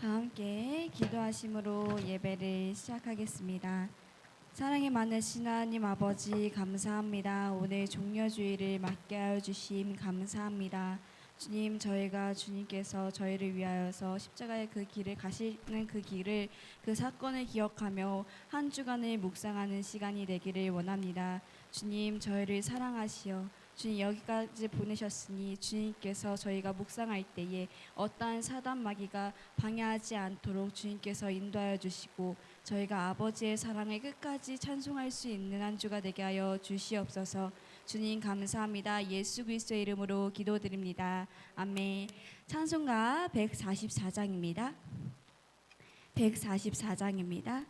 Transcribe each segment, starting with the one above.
다 함께 기도하심으로 예배를 시작하겠습니다. 사랑이 많으신 하나님 아버지 감사합니다. 오늘 종려주의를 맡게 하여 주심 감사합니다. 주님, 저희가 주님께서 저희를 위하여서 십자가의 그 길을 가시는 그 길을 그 사건을 기억하며 한 주간을 묵상하는 시간이 되기를 원합니다. 주님, 저희를 사랑하시어 주님 여기까지 보내셨으니 주님께서 저희가 묵상할 때에 어떠한 사단 마귀가 방해하지 않도록 주님께서 인도하여 주시고 저희가 아버지의 사랑을 끝까지 찬송할 수 있는 한 주가 되게 하여 주시옵소서. 주님 감사합니다. 예수 그리스도의 이름으로 기도드립니다. 아멘. 찬송가 144장입니다. 144장입니다.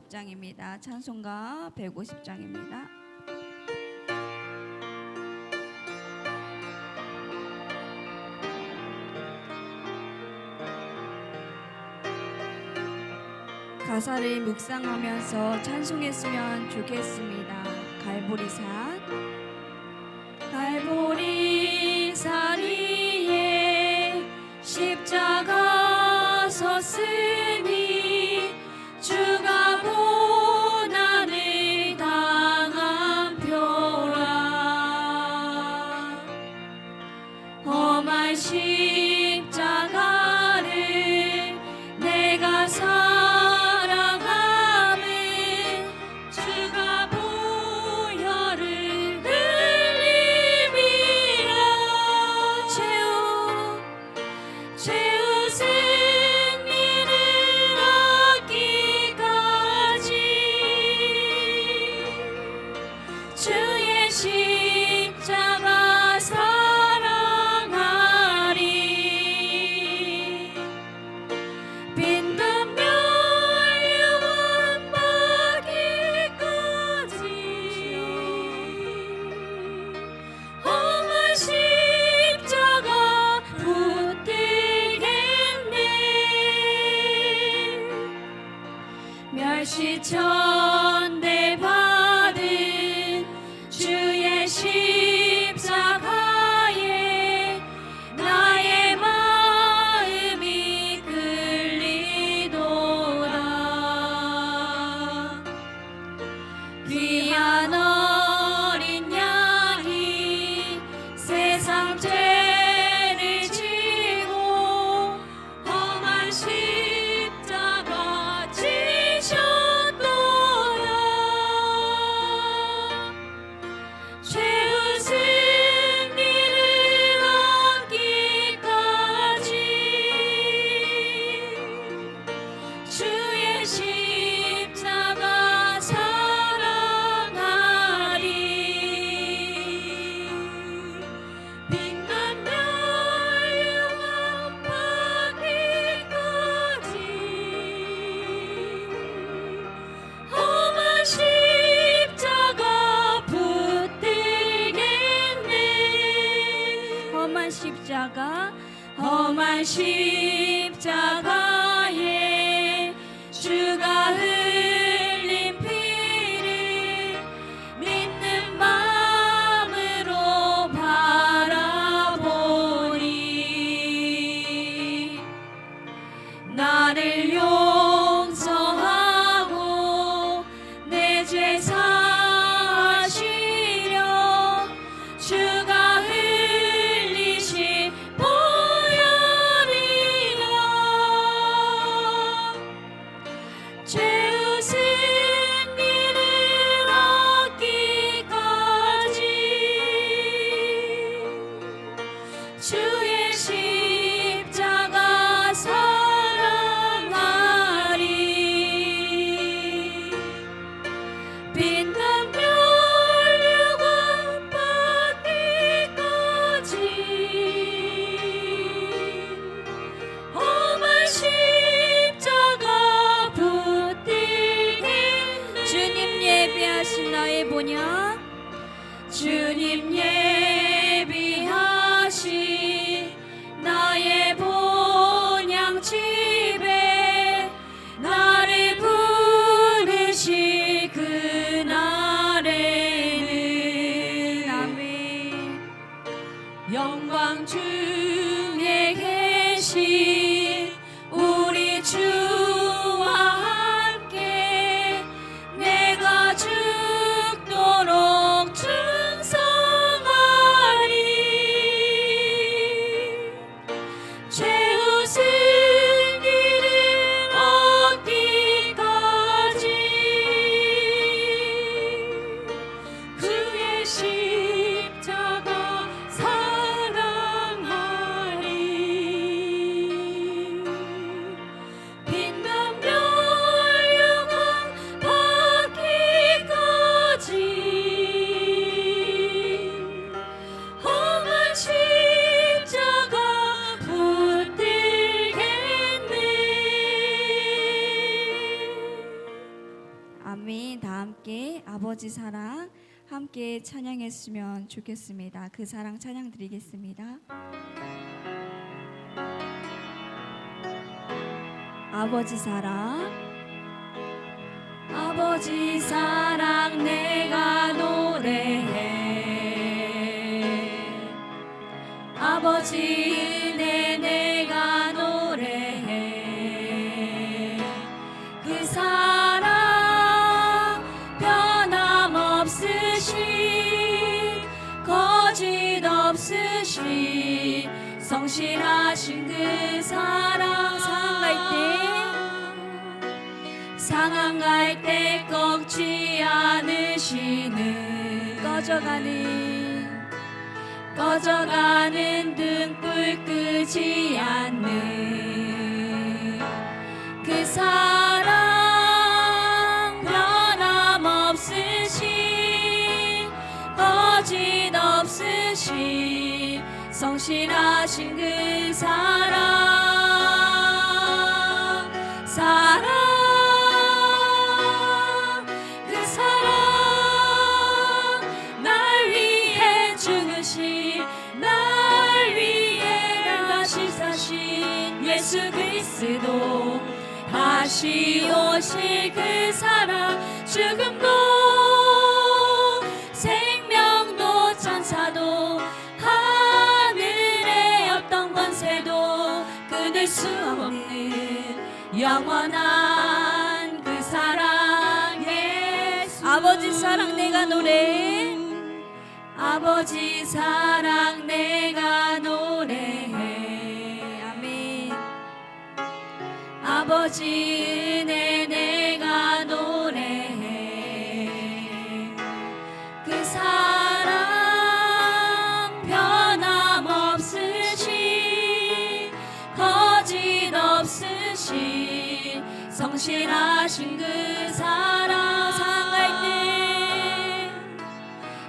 150장입니다. 찬송가 150장입니다. 가사를 묵상하면서 찬송했으면 좋겠습니다. 갈보리산 위에 십자가 섰으니 주가 고난을 당한 표라. 험한 십자가를 내가 멸시천대 받은 주의 십자가에 나의 마음이 끌리도다. 귀한 어린 양이 세상 죄를 지고 험한 십자가 최후 승리를 얻기까지 주의 십자가 사랑하리. 빛난 멸류관 받기까지 험한 십자가 험한 십자가에 주가 흘린 피를 믿는 마음으로 바라보니 나를 용서하고 내 죄 사하시려 주가 흘리신 최후 승리를 얻기까지 주의 십자가 사랑하리. 빛난 멸류관 받기까지 험한 십자가 주님 예비하신 나의 본향, 주님 예비하신 나의 본향 집에 나를 부르실 그날에는 아멘. 영광 중에 계신 우리 주와 함께 내가 죽도록 충성하리. 최후 승리를 얻기까지 그의 십자가 사랑하리. 함께 찬양했으면 좋겠습니다. 그 사랑 찬양 드리겠습니다. 아버지 사랑, 아버지 사랑 내가 노래해. 아버지 은혜 내가 노래해. 그 사랑 변함없으신 거짓 없으신 성실하신 그 사랑. 상한 갈 때 꺾지 않으시는 꺼져가는 등불 끄지 않는 그 사랑 변함없으신 거짓 없으신 성실하신 그 사랑. 예수 그리스도 다시 오실 그 사랑. 죽음도 생명도 천사도 하늘의 어떤 권세도 끊을 수 없는 영원한 그 사랑. 예수. 아버지 사랑 내가 노래해. 아버지 사랑 내가 노래해. 아버지 은혜 내가 노래해. 그 사랑 변함없으신 거짓 없으신 성실하신 그 사랑.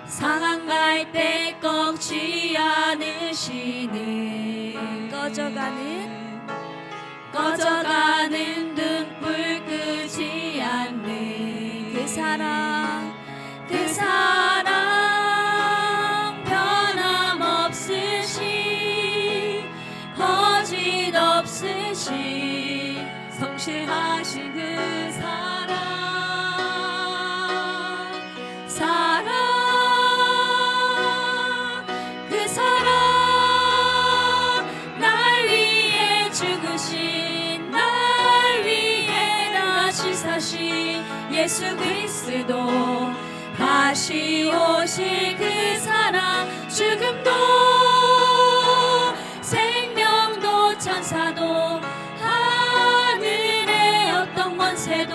상한 갈 때 꺾지 않으시는 꺼져가는 등불 끄지 않는 그 사랑. 변함없으신 거짓 없으신 성실하신 그 사랑. 그 사랑 날 위해 죽으신 날 위해 다시 사신 예수 그리스도 다시 오실 그 사랑. 죽음도 생명도 천사도 하늘의 어떤 권세도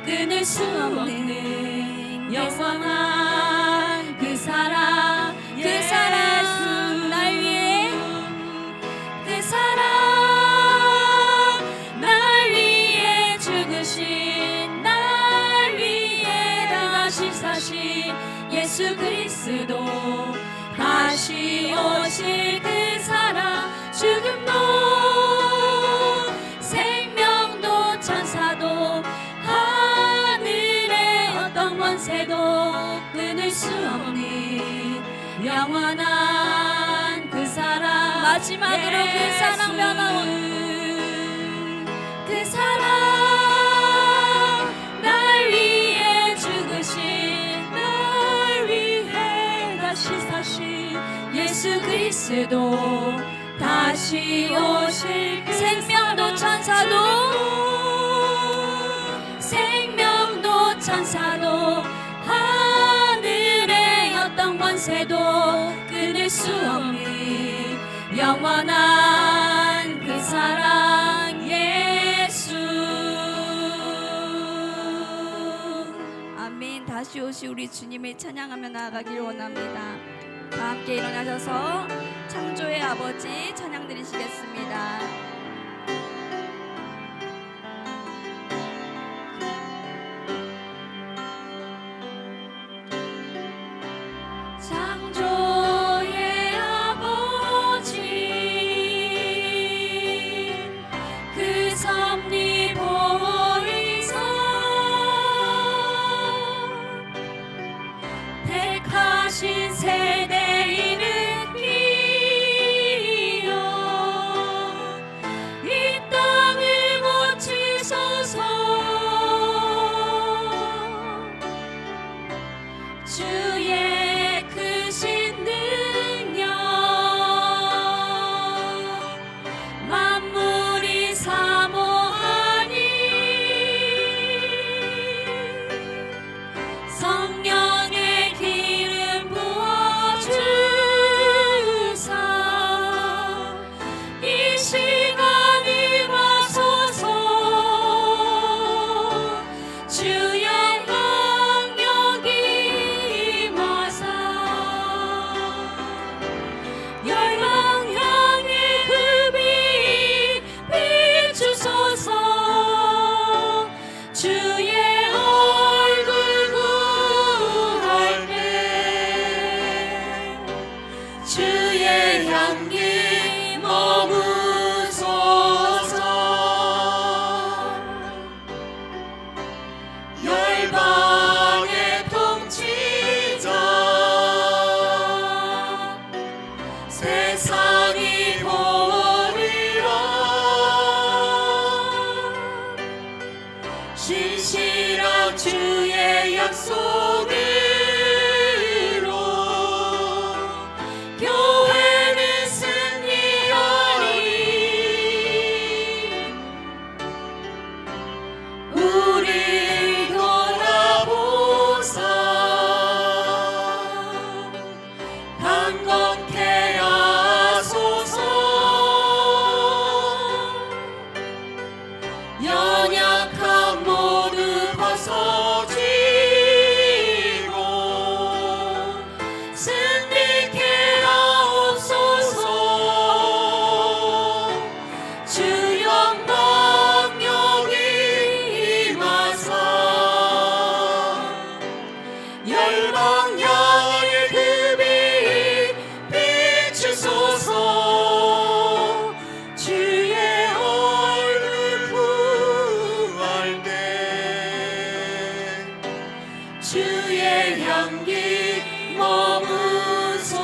끊을 수 없는 영원한 그 사랑. 그 사랑 날 위해 그 사랑 날 위해 죽으신 날 위해 다시 사신 예수 그리스도 다시 오실 그 사랑. 죽음도 생명도 천사도 하늘의 어떤 권세도 끊을 수 없는 영원한 그 사랑. 마지막으로 예수. 그 사랑 변함없는 그 사랑 날 위해 죽으신 날 위해 다시 사신 예수 그리스도 다시 오실 그 생명도 천사도 하늘의 어떤 권세도 끊을 수 없는 영원한 그 사랑. 예수. 아멘. 다시 오시 우리 주님을 찬양하며 나아가길 원합니다. 다 함께 일어나셔서 창조의 아버지 찬양 드리시겠습니다. 창조의 아버지 그 섭리 보이사 택하신 세대 일으키어 이 땅을 고치소서. 주의 크신 능력 만물이 사모하니 성령의 기름 부어주사 이 시간이 와소서. 주의 영역이 임하사 열방 향해 그 빛 비추소서. 주의 얼굴 구할 때 주의 향기 머무소서. 열방의 통치자 세상이 보리라. 신실한 주의 약속으로 교회는 승리하리. 우리 돌아보사 강건케 하소서. 연약함 모두 벗어지고 승리케 하옵소서. 주 영광력이 임하사 열방 향해 그 빛 비추소서. 주의 얼굴 구할 때 주의 향기 머무소서.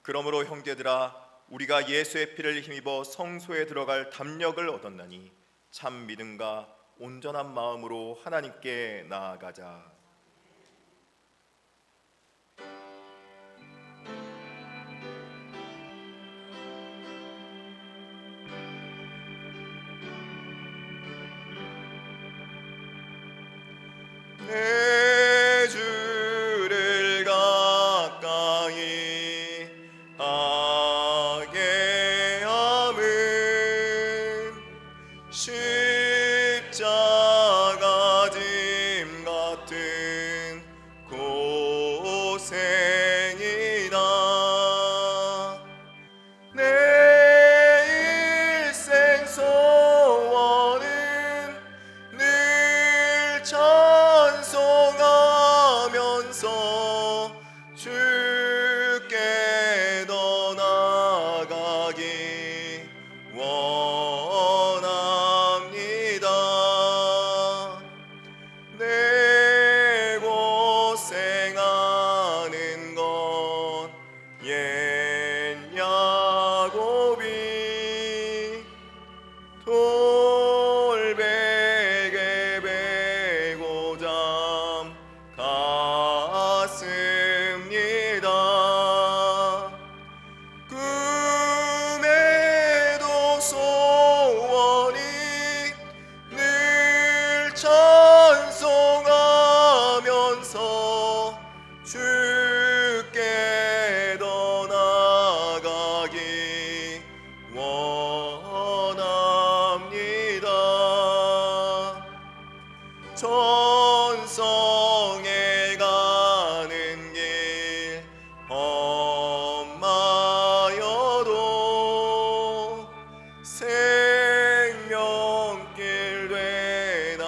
그러므로 형제들아 우리가 예수의 피를 힘입어 성소에 들어갈 담력을 얻었나니 참 믿음과 온전한 마음으로 하나님께 나아가자. 내 주를 가까이 하게 함은 십자가 짐 같은 고생이다. 내 일생 소원은 늘 찬송하면서 주께 더 나아가기 원합니다. 내 고생하는 것 옛 야곱이 돌베개 베고 잠 갔습니다. 꿈에도 소원이 늘 찬송하면서 주께 더 나아가기 원합니다. 천성에 가는 길 험하여도 생명길 되나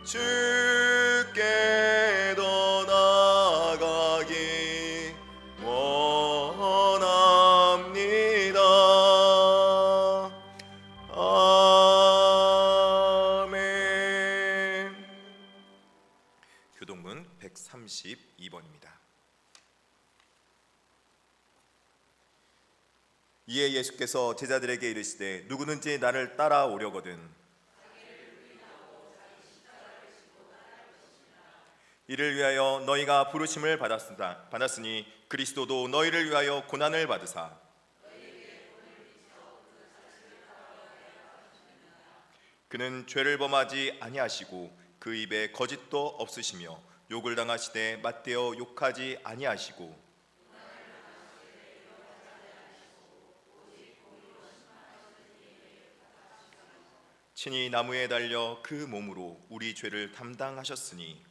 주께 더 나아가기 원합니다. 아멘. 교동문 132번입니다. 이에 예수께서 제자들에게 이르시되 누구든지 나를 따라오려거든 이를 위하여 너희가 부르심을 받았으니 그리스도도 너희를 위하여 고난을 받으사 그는 죄를 범하지 아니하시고 그 입에 거짓도 없으시며 욕을 당하시되 맞대어 욕하지 아니하시고 친히 나무에 달려 그 몸으로 우리 죄를 담당하셨으니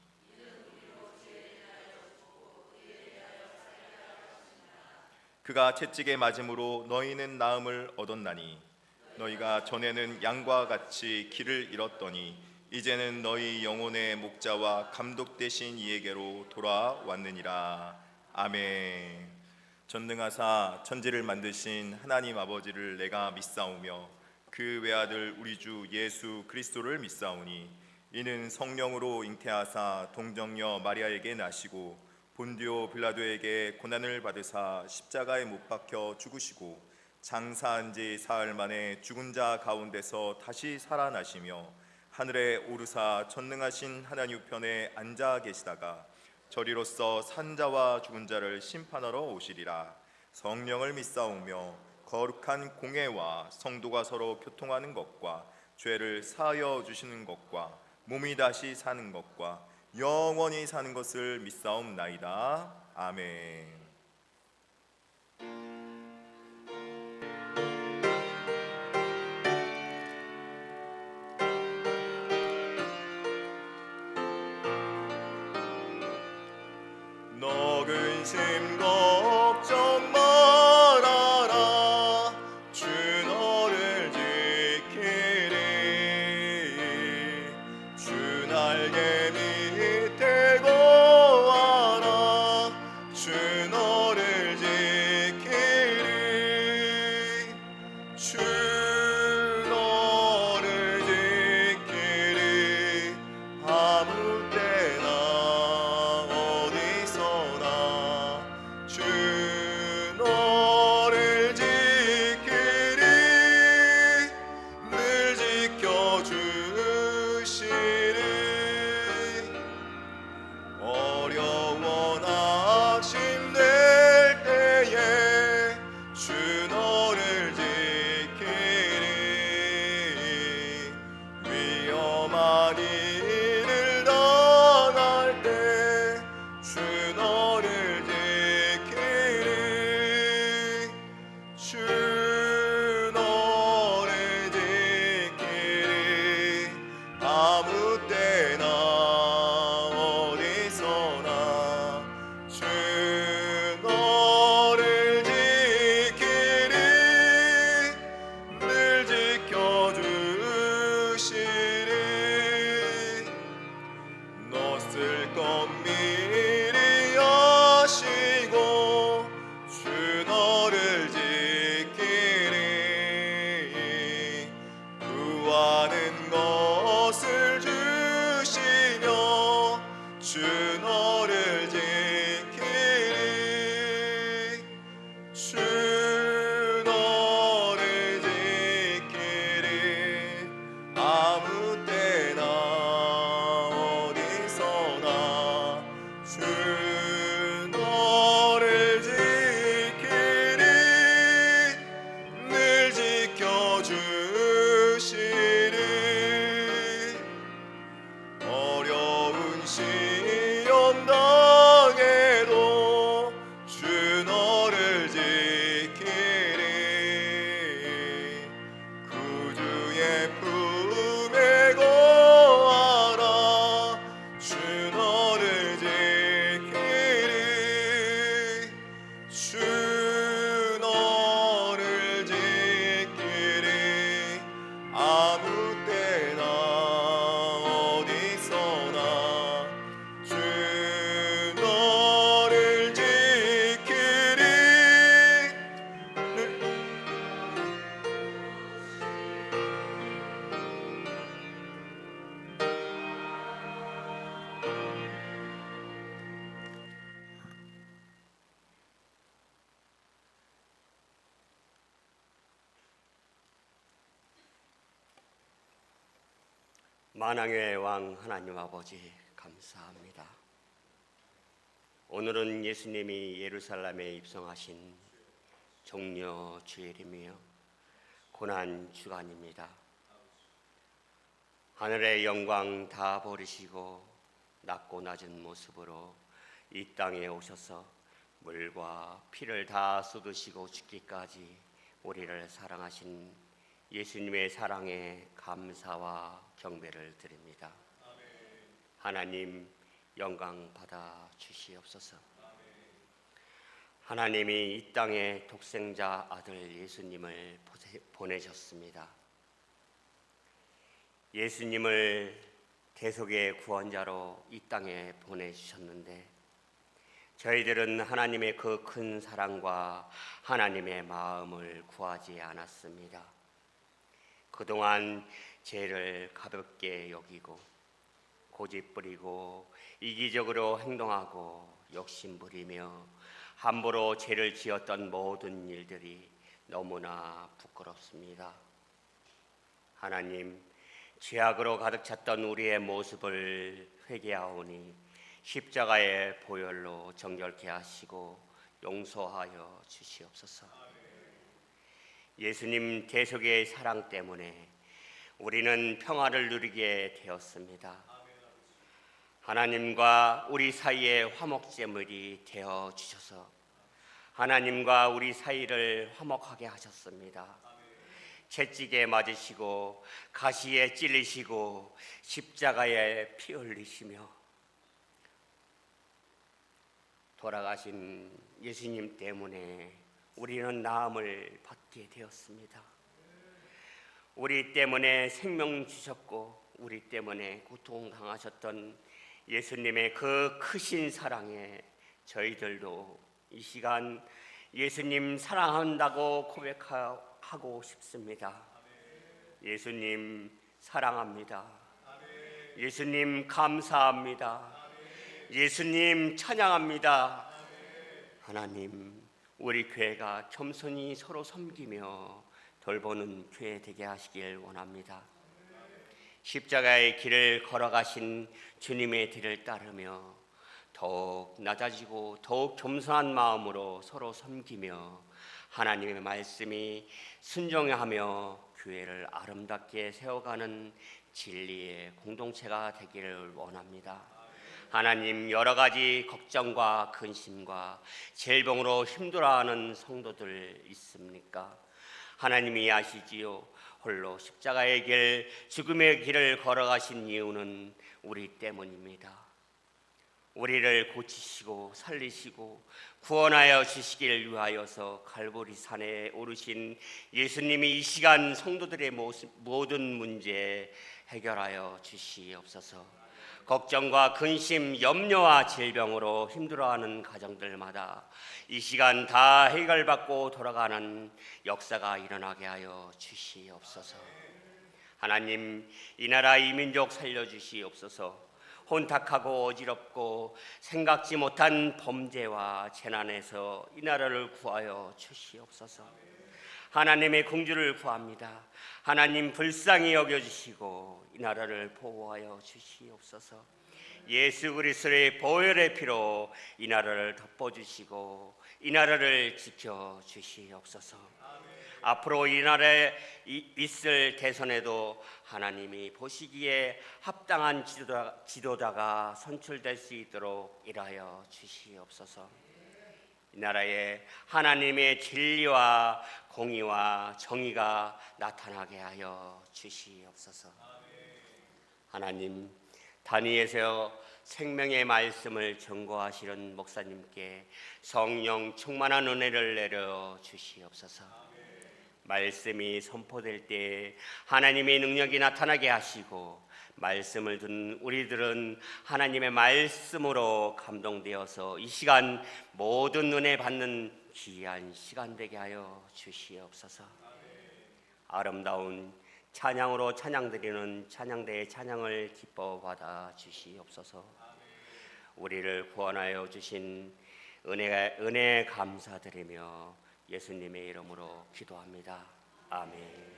그가 채찍에 맞음으로 너희는 나음을 얻었나니 너희가 전에는 양과 같이 길을 잃었더니 이제는 너희 영혼의 목자와 감독 되신 이에게로 돌아왔느니라. 아멘. 전능하사 천지를 만드신 하나님 아버지를 내가 믿사오며 그 외아들 우리 주 예수 그리스도를 믿사오니 이는 성령으로 잉태하사 동정녀 마리아에게 나시고 본디오 빌라도에게 고난을 받으사 십자가에 못 박혀 죽으시고 장사한 지 사흘 만에 죽은 자 가운데서 다시 살아나시며 하늘에 오르사 전능하신 하나님 우편에 앉아 계시다가 저리로서 산 자와 죽은 자를 심판하러 오시리라. 성령을 믿사오며 거룩한 공회와 성도가 서로 교통하는 것과 죄를 사하여 주시는 것과 몸이 다시 사는 것과 영원히 사는 것을 믿사옵나이다. 아멘. 너 근심 걱정 말아라 주 너를 지키리 주 날개 밑에 거하라 주 너를 지키리 주 너를 지키리 아무 때나 주 너를 지키리 늘 지켜주시리 어려워 낙심될 때에 주 너를 지키리 위험한 일을 당할 때 주 너를 주 너를 지키리 아무 때나 어디서나 주 너를 지키리 늘 지켜주시리 너 쓸 것 미리 하시고 주 너를 지키리 구하는 것을 주시며 주 너를 지키리 주 너를 지키리 아무 때나 어디서나 주 너를 지키리 늘 지켜주시리 어려운 시험 당해도 주 너를 지키리 구주의 품에 거하라 주 너를 지키리 주 너를 지키리 아무 때나 만왕의 왕 하나님 아버지 감사합니다. 오늘은 예수님이 예루살렘에 입성하신 종려 주일이며 고난 주간입니다. 하늘의 영광 다 버리시고 낮고 낮은 모습으로 이 땅에 오셔서 물과 피를 다 쏟으시고 죽기까지 우리를 사랑하신 예수님의 사랑에 감사와 경배를 드립니다. 하나님 영광 받아 주시옵소서. 하나님이 이 땅에 독생자 아들 예수님을 보내셨습니다. 예수님을 대속의 구원자로 이 땅에 보내주셨는데 저희들은 하나님의 그 큰 사랑과 하나님의 마음을 구하지 않았습니다. 그동안 죄를 가볍게 여기고 고집부리고 이기적으로 행동하고 욕심부리며 함부로 죄를 지었던 모든 일들이 너무나 부끄럽습니다. 하나님, 죄악으로 가득 찼던 우리의 모습을 회개하오니 십자가의 보혈로 정결케 하시고 용서하여 주시옵소서. 예수님 대속의 사랑 때문에 우리는 평화를 누리게 되었습니다. 하나님과 우리 사이에 화목제물이 되어 주셔서 하나님과 우리 사이를 화목하게 하셨습니다. 채찍에 맞으시고 가시에 찔리시고 십자가에 피 흘리시며 돌아가신 예수님 때문에 우리는 나음을 받게 되었습니다. 우리 때문에 생명 주셨고 우리 때문에 고통당하셨던 예수님의 그 크신 사랑에 저희들도 이 시간 예수님 사랑한다고 고백하고 싶습니다. 예수님 사랑합니다. 예수님 감사합니다. 예수님 찬양합니다. 하나님, 우리 교회가 겸손히 서로 섬기며 돌보는 교회 되게 하시길 원합니다. 십자가의 길을 걸어가신 주님의 뒤를 따르며 더욱 낮아지고 더욱 겸손한 마음으로 서로 섬기며 하나님의 말씀이 순종하며 교회를 아름답게 세워가는 진리의 공동체가 되기를 원합니다. 하나님, 여러 가지 걱정과 근심과 질병으로 힘들어하는 성도들 있습니까? 하나님이 아시지요. 홀로 십자가의 길, 죽음의 길을 걸어가신 이유는 우리 때문입니다. 우리를 고치시고 살리시고 구원하여 주시기를 위하여서 갈보리 산에 오르신 예수님이 이 시간 성도들의 모든 문제 해결하여 주시옵소서. 걱정과 근심, 염려와 질병으로 힘들어하는 가정들마다 이 시간 다 해결받고 돌아가는 역사가 일어나게 하여 주시옵소서. 하나님, 이 나라 이 민족 살려주시옵소서. 혼탁하고 어지럽고 생각지 못한 범죄와 재난에서 이 나라를 구하여 주시옵소서. 하나님의 공주를 구합니다. 하나님, 불쌍히 여겨주시고 이 나라를 보호하여 주시옵소서. 예수 그리스도의 보혈의 피로 이 나라를 덮어주시고 이 나라를 지켜주시옵소서. 앞으로 이 나라에 있을 대선에도 하나님이 보시기에 합당한 지도자가 선출될 수 있도록 일하여 주시옵소서. 이 나라에 하나님의 진리와 공의와 정의가 나타나게 하여 주시옵소서. 하나님, 단위에서 생명의 말씀을 전거하시는 목사님께 성령 충만한 은혜를 내려 주시옵소서. 말씀이 선포될 때 하나님의 능력이 나타나게 하시고 말씀을 듣는 우리들은 하나님의 말씀으로 감동되어서 이 시간 모든 은혜 받는 귀한 시간 되게 하여 주시옵소서. 아름다운 찬양으로 찬양드리는 찬양대의 찬양을 기뻐 받아 주시옵소서. 우리를 구원하여 주신 은혜 감사드리며 예수님의 이름으로 기도합니다. 아멘.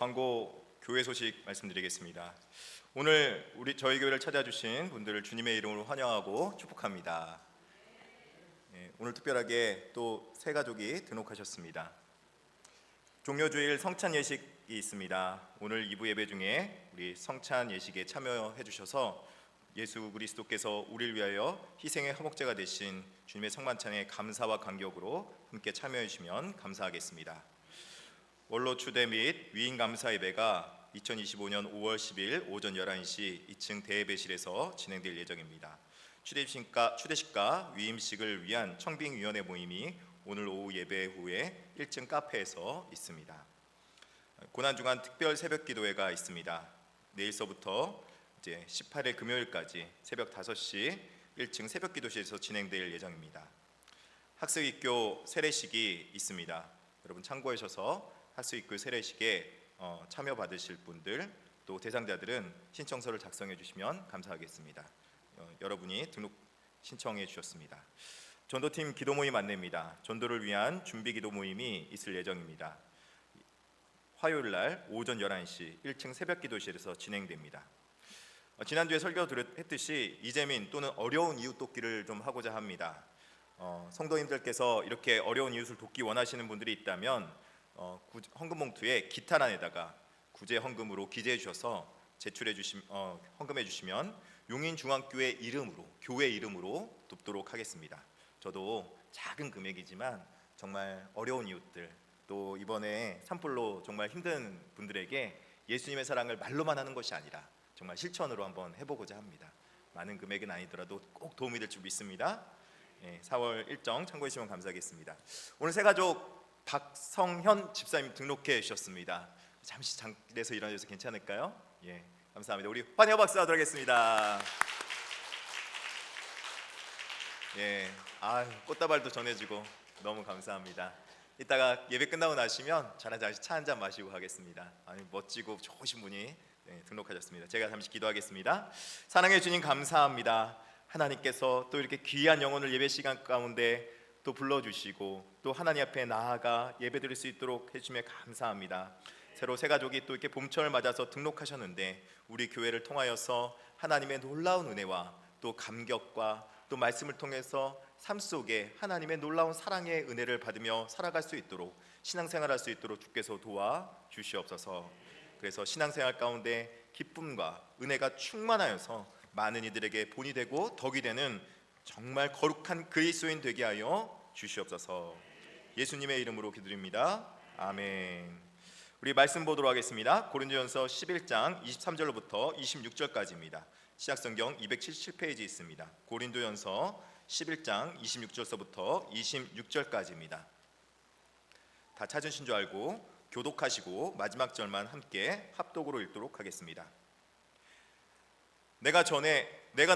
광고 교회 소식 말씀드리겠습니다. 오늘 저희 교회를 찾아주신 분들을 주님의 이름으로 환영하고 축복합니다. 오늘 특별하게 또 새 가족이 등록하셨습니다. 종료주일 성찬 예식이 있습니다. 오늘 2부 예배 중에 우리 성찬 예식에 참여해 주셔서 예수 그리스도께서 우리를 위하여 희생의 화목제가 되신 주님의 성만찬에 감사와 감격으로 함께 참여해 주시면 감사하겠습니다. 원로 추대 및 위임 감사 예배가 2025년 5월 10일 오전 11시 2층 대예배실에서 진행될 예정입니다. 추대식과 위임식을 위한 청빙위원회 모임이 오늘 오후 예배 후에 1층 카페에서 있습니다. 고난주간 특별 새벽 기도회가 있습니다. 내일서부터 이제 18일 금요일까지 새벽 5시 1층 새벽 기도실에서 진행될 예정입니다. 학습입교 세례식이 있습니다. 여러분 참고하셔서 학습입교 세례식에 참여 받으실 분들 또 대상자들은 신청서를 작성해 주시면 감사하겠습니다. 여러분이 등록 신청해 주셨습니다. 전도팀 기도 모임 안내입니다. 전도를 위한 준비 기도 모임이 있을 예정입니다. 화요일 날 오전 11시 1층 새벽 기도실에서 진행됩니다. 지난주에 설교했듯이 이재민 또는 어려운 이웃 돕기를 좀 하고자 합니다. 성도님들께서 이렇게 어려운 이웃을 돕기 원하시는 분들이 있다면 헌금 봉투에 기타란에다가 구제 헌금으로 기재해 주셔서 헌금해 주시면 용인중앙교회 이름으로 교회 이름으로 돕도록 하겠습니다. 저도 작은 금액이지만 정말 어려운 이웃들 또 이번에 산불로 정말 힘든 분들에게 예수님의 사랑을 말로만 하는 것이 아니라 정말 실천으로 한번 해보고자 합니다. 많은 금액은 아니더라도 꼭 도움이 될 줄 믿습니다. 4월 일정 참고해 주시면 감사하겠습니다. 오늘 새 가족 박성현 집사님 등록해 주셨습니다. 잠시 장길에서 일어나셔서 괜찮을까요? 예, 감사합니다. 우리 환영 박수 하도록 하겠습니다. 예, 꽃다발도 전해주고 너무 감사합니다. 이따가 예배 끝나고 나시면 차 한 잔 마시고 가겠습니다. 멋지고 좋으신 분이 등록하셨습니다. 제가 잠시 기도하겠습니다. 사랑해 주님 감사합니다. 하나님께서 또 이렇게 귀한 영혼을 예배 시간 가운데 또 불러주시고 또 하나님 앞에 나아가 예배드릴 수 있도록 해주시며 감사합니다. 새로 새 가족이 또 이렇게 봄철을 맞아서 등록하셨는데 우리 교회를 통하여서 하나님의 놀라운 은혜와 또 감격과 또 말씀을 통해서 삶 속에 하나님의 놀라운 사랑의 은혜를 받으며 살아갈 수 있도록 신앙생활할 수 있도록 주께서 도와주시옵소서. 그래서 신앙생활 가운데 기쁨과 은혜가 충만하여서 많은 이들에게 본이 되고 덕이 되는 정말 거룩한 그리스도인 되게 하여 주시옵소서. 예수님의 이름으로 기도드립니다. 아멘. 우리 말씀 보도록 하겠습니다. 고린도전서 11장 23절로부터 26절까지입니다. 시약성경 277페이지 있습니다. 고린도전서 11장 26절서부터 26절까지입니다. 다 찾으신 줄 알고 교독하시고 마지막 절만 함께 합독으로 읽도록 하겠습니다. 내가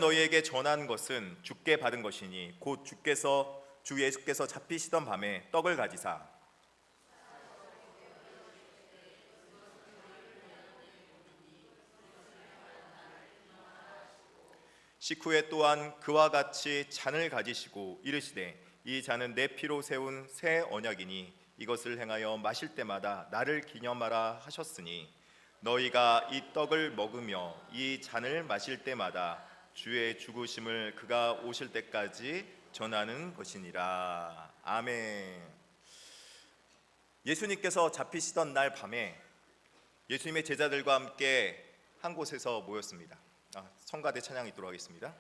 너희에게 전한 것은 주께 받은 것이니 곧 주 예수께서 잡히시던 밤에 떡을 가지사 식후에 또한 그와 같이 잔을 가지시고 이르시되 이 잔은 내 피로 세운 새 언약이니 이것을 행하여 마실 때마다 나를 기념하라 하셨으니 너희가 이 떡을 먹으며 이 잔을 마실 때마다 주의 죽으심을 그가 오실 때까지 전하는 것이니라. 아멘. 예수님께서 잡히시던 날 밤에 예수님의 제자들과 함께 한 곳에서 모였습니다. 성가대 찬양 있도록 하겠습니다.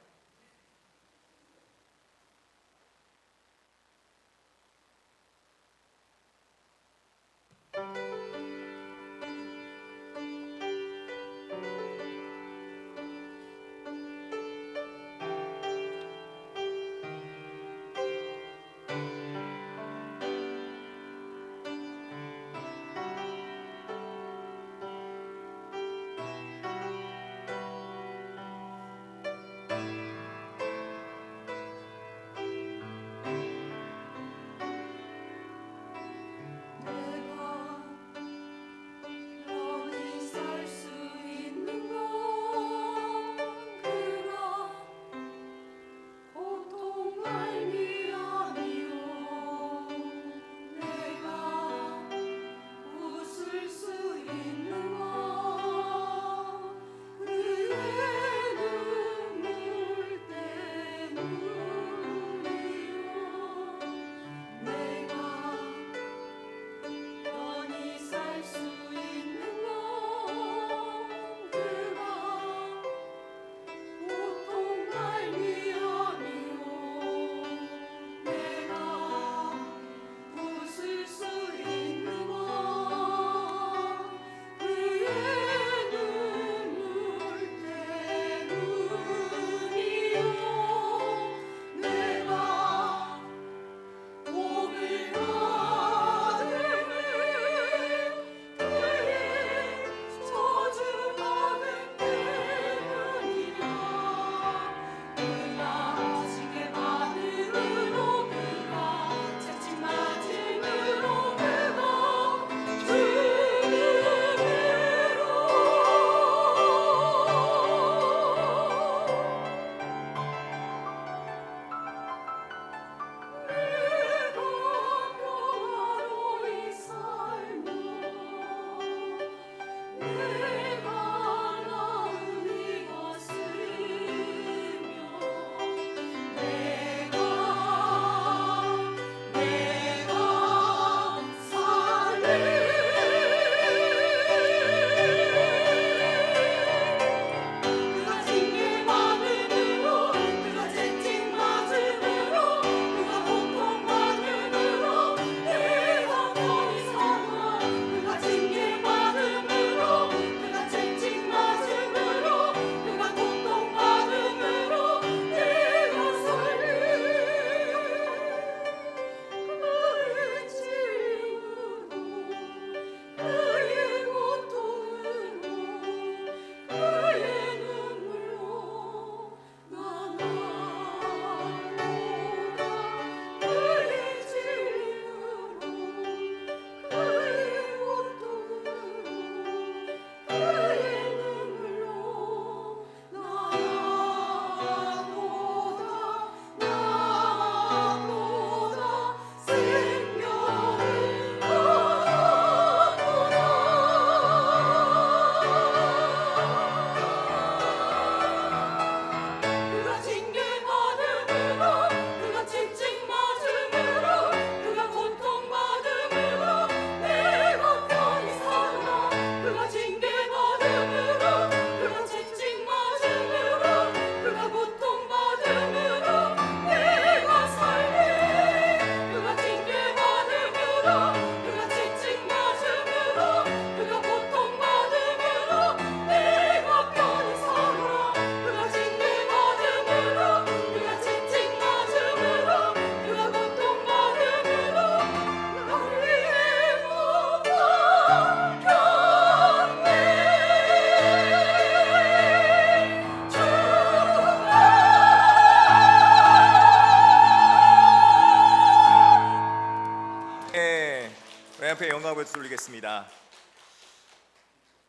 영광을 돌리겠습니다.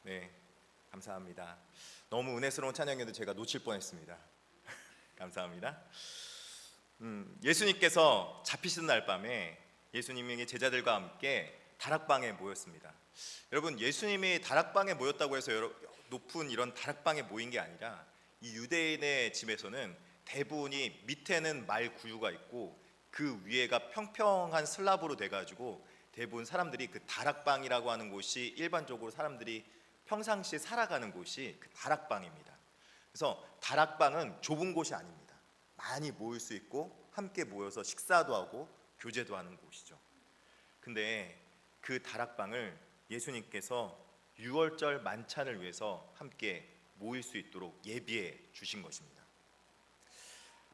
네, 감사합니다. 너무 은혜스러운 찬양인데 제가 놓칠 뻔했습니다. 감사합니다. 예수님께서 잡히시는 날 밤에 예수님이 제자들과 함께 다락방에 모였습니다. 여러분, 예수님이 다락방에 모였다고 해서 높은 이런 다락방에 모인 게 아니라 이 유대인의 집에서는 대부분이 밑에는 말 구유가 있고 그 위에가 평평한 슬랍으로 돼가지고 대부분 사람들이 그 다락방이라고 하는 곳이 일반적으로 사람들이 평상시에 살아가는 곳이 그 다락방입니다. 그래서 다락방은 좁은 곳이 아닙니다. 많이 모일 수 있고 함께 모여서 식사도 하고 교제도 하는 곳이죠. 근데 그 다락방을 예수님께서 유월절 만찬을 위해서 함께 모일 수 있도록 예비해 주신 것입니다.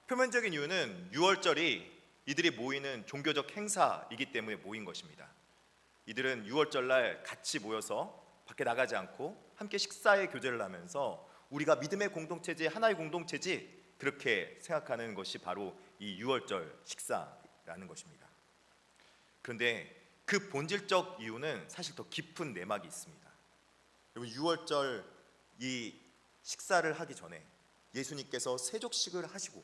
표면적인 이유는 유월절이 이들이 모이는 종교적 행사이기 때문에 모인 것입니다. 이들은 유월절날 같이 모여서 밖에 나가지 않고 함께 식사의 교제를 하면서 우리가 믿음의 공동체지, 하나의 공동체지, 그렇게 생각하는 것이 바로 이 유월절 식사라는 것입니다. 그런데 그 본질적 이유는 사실 더 깊은 내막이 있습니다. 여러분, 유월절 이 식사를 하기 전에 예수님께서 세족식을 하시고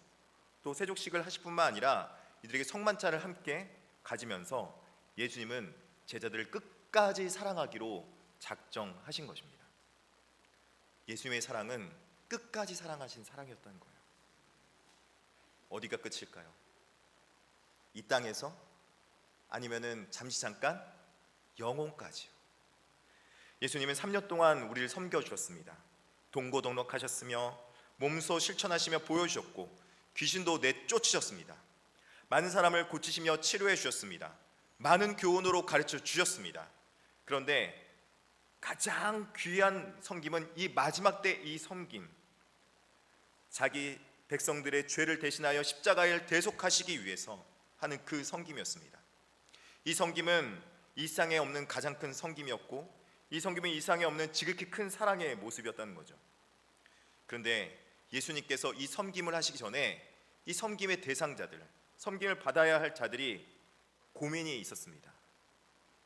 또 세족식을 하실 뿐만 아니라 이들에게 성만찬을 함께 가지면서 예수님은 제자들을 끝까지 사랑하기로 작정하신 것입니다. 예수님의 사랑은 끝까지 사랑하신 사랑이었다는 거예요. 어디가 끝일까요? 이 땅에서? 아니면은 잠시 잠깐? 영혼까지요. 예수님은 3년 동안 우리를 섬겨주셨습니다. 동고동락하셨으며 몸소 실천하시며 보여주셨고 귀신도 내쫓으셨습니다. 많은 사람을 고치시며 치료해 주셨습니다. 많은 교훈으로 가르쳐 주셨습니다. 그런데 가장 귀한 섬김은 이 마지막 때 이 섬김, 자기 백성들의 죄를 대신하여 십자가를 대속하시기 위해서 하는 그 섬김이었습니다. 이 섬김은 이 세상에 없는 가장 큰 섬김이었고 이 섬김은 이 세상에 없는 지극히 큰 사랑의 모습이었다는 거죠. 그런데 예수님께서 이 섬김을 하시기 전에 이 섬김의 대상자들, 섬김을 받아야 할 자들이 고민이 있었습니다.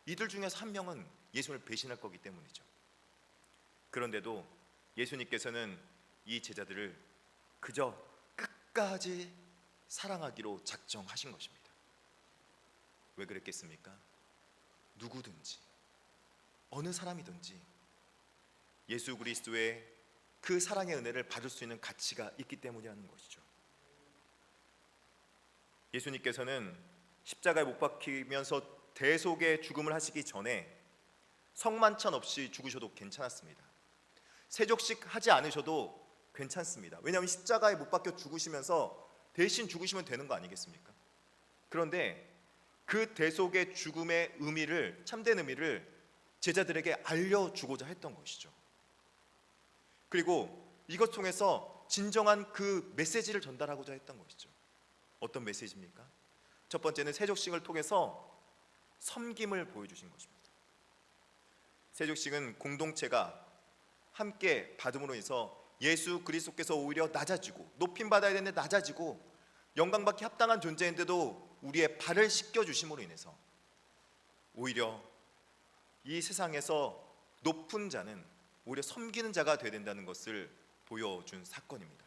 이들 중에서 한 명은 예수님을 배신할 거기 때문이죠. 그런데도 예수님께서는 이 제자들을 그저 끝까지 사랑하기로 작정하신 것입니다. 왜 그랬겠습니까? 누구든지 어느 사람이든지 예수 그리스도의 그 사랑의 은혜를 받을 수 있는 가치가 있기 때문이라는 것이죠. 예수님께서는 십자가에 못 박히면서 대속의 죽음을 하시기 전에 성만찬 없이 죽으셔도 괜찮았습니다. 세족식 하지 않으셔도 괜찮습니다. 왜냐하면 십자가에 못 박혀 죽으시면서 대신 죽으시면 되는 거 아니겠습니까? 그런데 그 대속의 죽음의 의미를, 참된 의미를 제자들에게 알려주고자 했던 것이죠. 그리고 이것 통해서 진정한 그 메시지를 전달하고자 했던 것이죠. 어떤 메시지입니까? 첫 번째는 세족식을 통해서 섬김을 보여주신 것입니다. 세족식은 공동체가 함께 받음으로 인해서 예수 그리스도께서 오히려 낮아지고 높임 받아야 되는데 낮아지고 영광받기 합당한 존재인데도 우리의 발을 씻겨주심으로 인해서 오히려 이 세상에서 높은 자는 오히려 섬기는 자가 되어야 된다는 것을 보여준 사건입니다.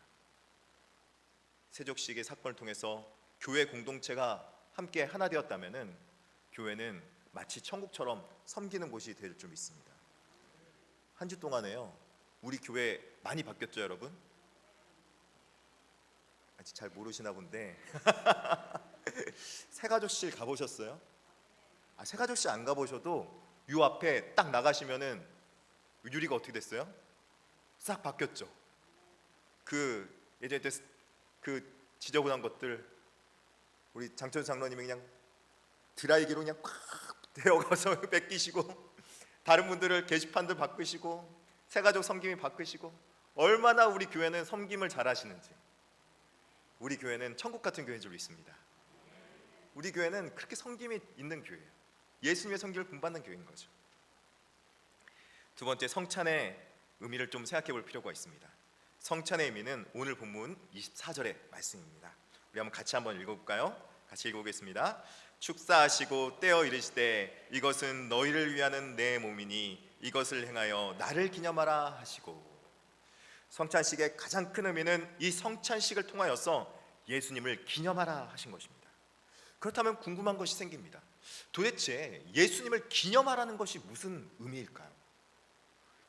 세족식의 사건을 통해서 교회 공동체가 함께 하나 되었다면은 교회는 마치 천국처럼 섬기는 곳이 될 줄 믿습니다. 한 주 동안에요, 우리 교회 많이 바뀌었죠, 여러분? 아직 잘 모르시나 본데 새가족실 가보셨어요? 새가족실 안 가보셔도 요 앞에 딱 나가시면은 유리가 어떻게 됐어요? 싹 바뀌었죠. 그 예전에 그 지저분한 것들 우리 장천 장로님이 그냥 드라이기로 그냥 콱 데워가서 뺏기시고 다른 분들을 게시판들 바꾸시고 새가족 섬김이 바꾸시고 얼마나 우리 교회는 섬김을 잘하시는지. 우리 교회는 천국 같은 교회인 줄 믿습니다. 우리 교회는 그렇게 섬김이 있는 교회예요. 예수님의 섬김을 본받는 교회인 거죠. 두 번째, 성찬의 의미를 좀 생각해 볼 필요가 있습니다. 성찬의 의미는 오늘 본문 24절의 말씀입니다. 우리 한번 같이 한번 읽어볼까요? 같이 읽어보겠습니다. 축사하시고 떼어 이르시되 이것은 너희를 위하는 내 몸이니 이것을 행하여 나를 기념하라 하시고. 성찬식의 가장 큰 의미는 이 성찬식을 통하여서 예수님을 기념하라 하신 것입니다. 그렇다면 궁금한 것이 생깁니다. 도대체 예수님을 기념하라는 것이 무슨 의미일까요?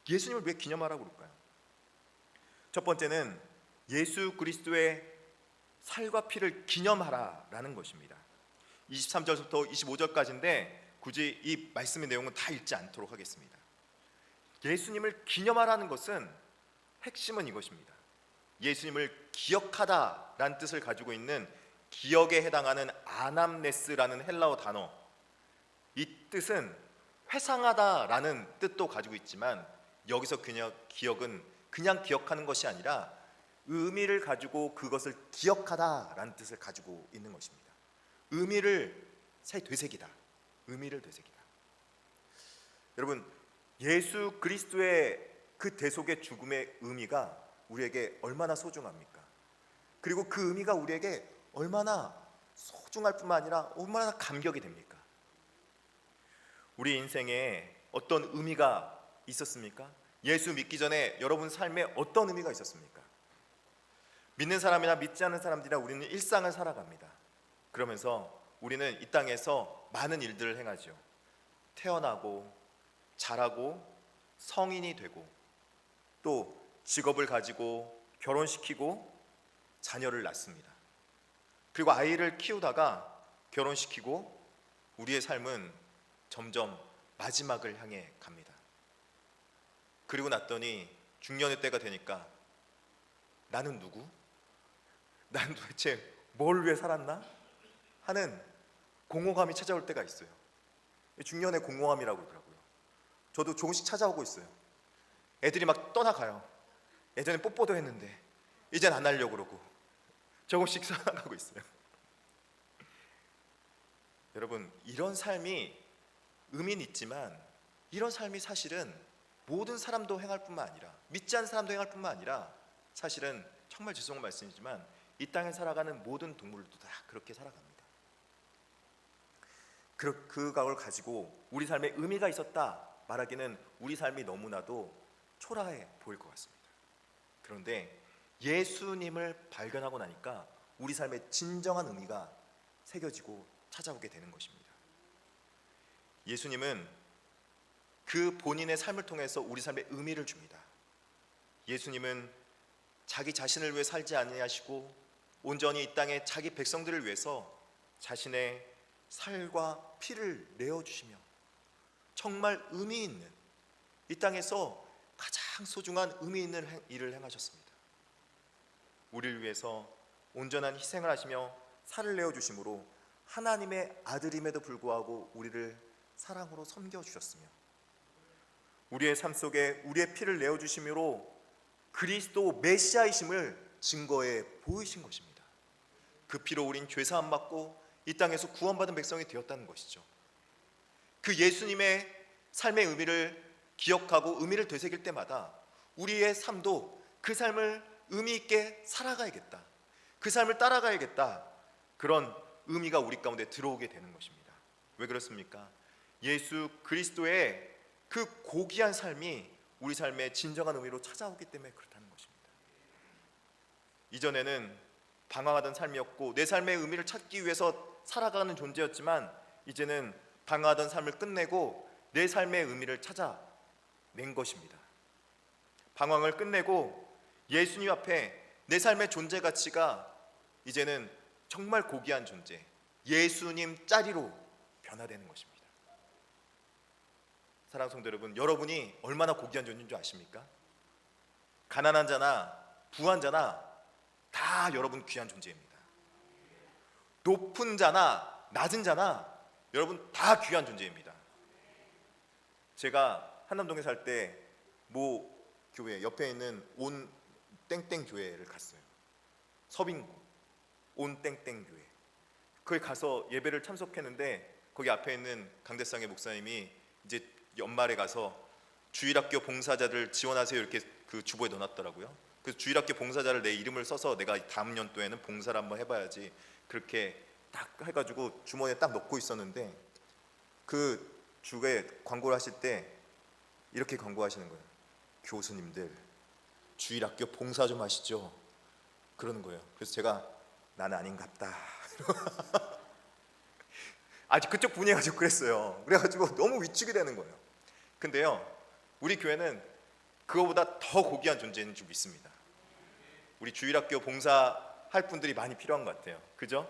예수님을 왜 기념하라고 그럴까요? 첫 번째는 예수 그리스도의 살과 피를 기념하라라는 것입니다. 23절부터 25절까지인데 굳이 이 말씀의 내용은 다 읽지 않도록 하겠습니다. 예수님을 기념하라는 것은 핵심은 이것입니다. 예수님을 기억하다라는 뜻을 가지고 있는 기억에 해당하는 아남네스라는 헬라어 단어, 이 뜻은 회상하다라는 뜻도 가지고 있지만 여기서 그냥 기억은 그냥 기억하는 것이 아니라 의미를 가지고 그것을 기억하다라는 뜻을 가지고 있는 것입니다. 의미를 되새기다. 의미를 되새기다. 여러분, 예수 그리스도의 그 대속의 죽음의 의미가 우리에게 얼마나 소중합니까? 그리고 그 의미가 우리에게 얼마나 소중할 뿐만 아니라 얼마나 감격이 됩니까? 우리 인생에 어떤 의미가 있었습니까? 예수 믿기 전에 여러분 삶에 어떤 의미가 있었습니까? 믿는 사람이나 믿지 않는 사람들이나 우리는 일상을 살아갑니다. 그러면서 우리는 이 땅에서 많은 일들을 행하죠. 태어나고 자라고 성인이 되고 또 직업을 가지고 결혼시키고 자녀를 낳습니다. 그리고 아이를 키우다가 결혼시키고 우리의 삶은 점점 마지막을 향해 갑니다. 그리고 났더니 중년의 때가 되니까 나는 누구? 난 도대체 뭘 위해 살았나? 하는 공허감이 찾아올 때가 있어요. 중년의 공허감이라고 그러더라고요. 저도 조금씩 찾아오고 있어요. 애들이 막 떠나가요. 예전에 뽀뽀도 했는데 이젠 안 하려고 그러고 조금씩 떠나가고 있어요. 여러분, 이런 삶이 의미는 있지만 이런 삶이 사실은 모든 사람도 행할 뿐만 아니라 믿지 않는 사람도 행할 뿐만 아니라 사실은 정말 죄송한 말씀이지만 이 땅에 살아가는 모든 동물들도 다 그렇게 살아갑니다. 그걸 가지고 우리 삶에 의미가 있었다 말하기는 우리 삶이 너무나도 초라해 보일 것 같습니다. 그런데 예수님을 발견하고 나니까 우리 삶에 진정한 의미가 새겨지고 찾아오게 되는 것입니다. 예수님은 그 본인의 삶을 통해서 우리 삶에 의미를 줍니다. 예수님은 자기 자신을 위해 살지 아니하시고 온전히 이 땅에 자기 백성들을 위해서 자신의 살과 피를 내어주시며 정말 의미 있는 이 땅에서 가장 소중한 의미 있는 일을 행하셨습니다. 우리를 위해서 온전한 희생을 하시며 살을 내어주심으로 하나님의 아들임에도 불구하고 우리를 사랑으로 섬겨주셨으며 우리의 삶 속에 우리의 피를 내어주심으로 그리스도 메시아이심을 증거해 보이신 것입니다. 그 피로 우린 죄사함 받고 이 땅에서 구원받은 백성이 되었다는 것이죠. 그 예수님의 삶의 의미를 기억하고 의미를 되새길 때마다 우리의 삶도 그 삶을 의미 있게 살아가야겠다, 그 삶을 따라가야겠다, 그런 의미가 우리 가운데 들어오게 되는 것입니다. 왜 그렇습니까? 예수 그리스도의 그 고귀한 삶이 우리 삶의 진정한 의미로 찾아오기 때문에 그렇다는 것입니다. 이전에는 방황하던 삶이었고 내 삶의 의미를 찾기 위해서 살아가는 존재였지만 이제는 방황하던 삶을 끝내고 내 삶의 의미를 찾아낸 것입니다. 방황을 끝내고 예수님 앞에 내 삶의 존재 가치가 이제는 정말 고귀한 존재, 예수님 짜리로 변화되는 것입니다. 사랑하는 성도 여러분, 여러분이 얼마나 고귀한 존재인 줄 아십니까? 가난한 자나 부한 자나 다 여러분 귀한 존재입니다. 높은 자나 낮은 자나 여러분 다 귀한 존재입니다. 제가 한남동에 살 때 모 교회 옆에 있는 온 땡땡 교회를 갔어요. 서빙구 온 땡땡 교회. 거기 가서 예배를 참석했는데 거기 앞에 있는 강대상의 목사님이 이제 연말에 가서 주일학교 봉사자들 지원하세요 이렇게 그 주보에 넣어놨더라고요. 그래서 주일학교 봉사자를 내 이름을 써서 내가 다음 연도에는 봉사를 한번 해봐야지 그렇게 딱 해가지고 주머니에 딱 넣고 있었는데 그 주에 광고를 하실 때 이렇게 광고하시는 거예요. 교수님들 주일학교 봉사 좀 하시죠. 그러는 거예요. 그래서 제가 나는 아닌갑다. 아직 그쪽 분위기가 좀 그랬어요. 그래가지고 너무 위축이 되는 거예요. 근데요, 우리 교회는 그거보다 더 고귀한 존재인 줄 믿습니다. 우리 주일학교 봉사할 분들이 많이 필요한 것 같아요. 그죠?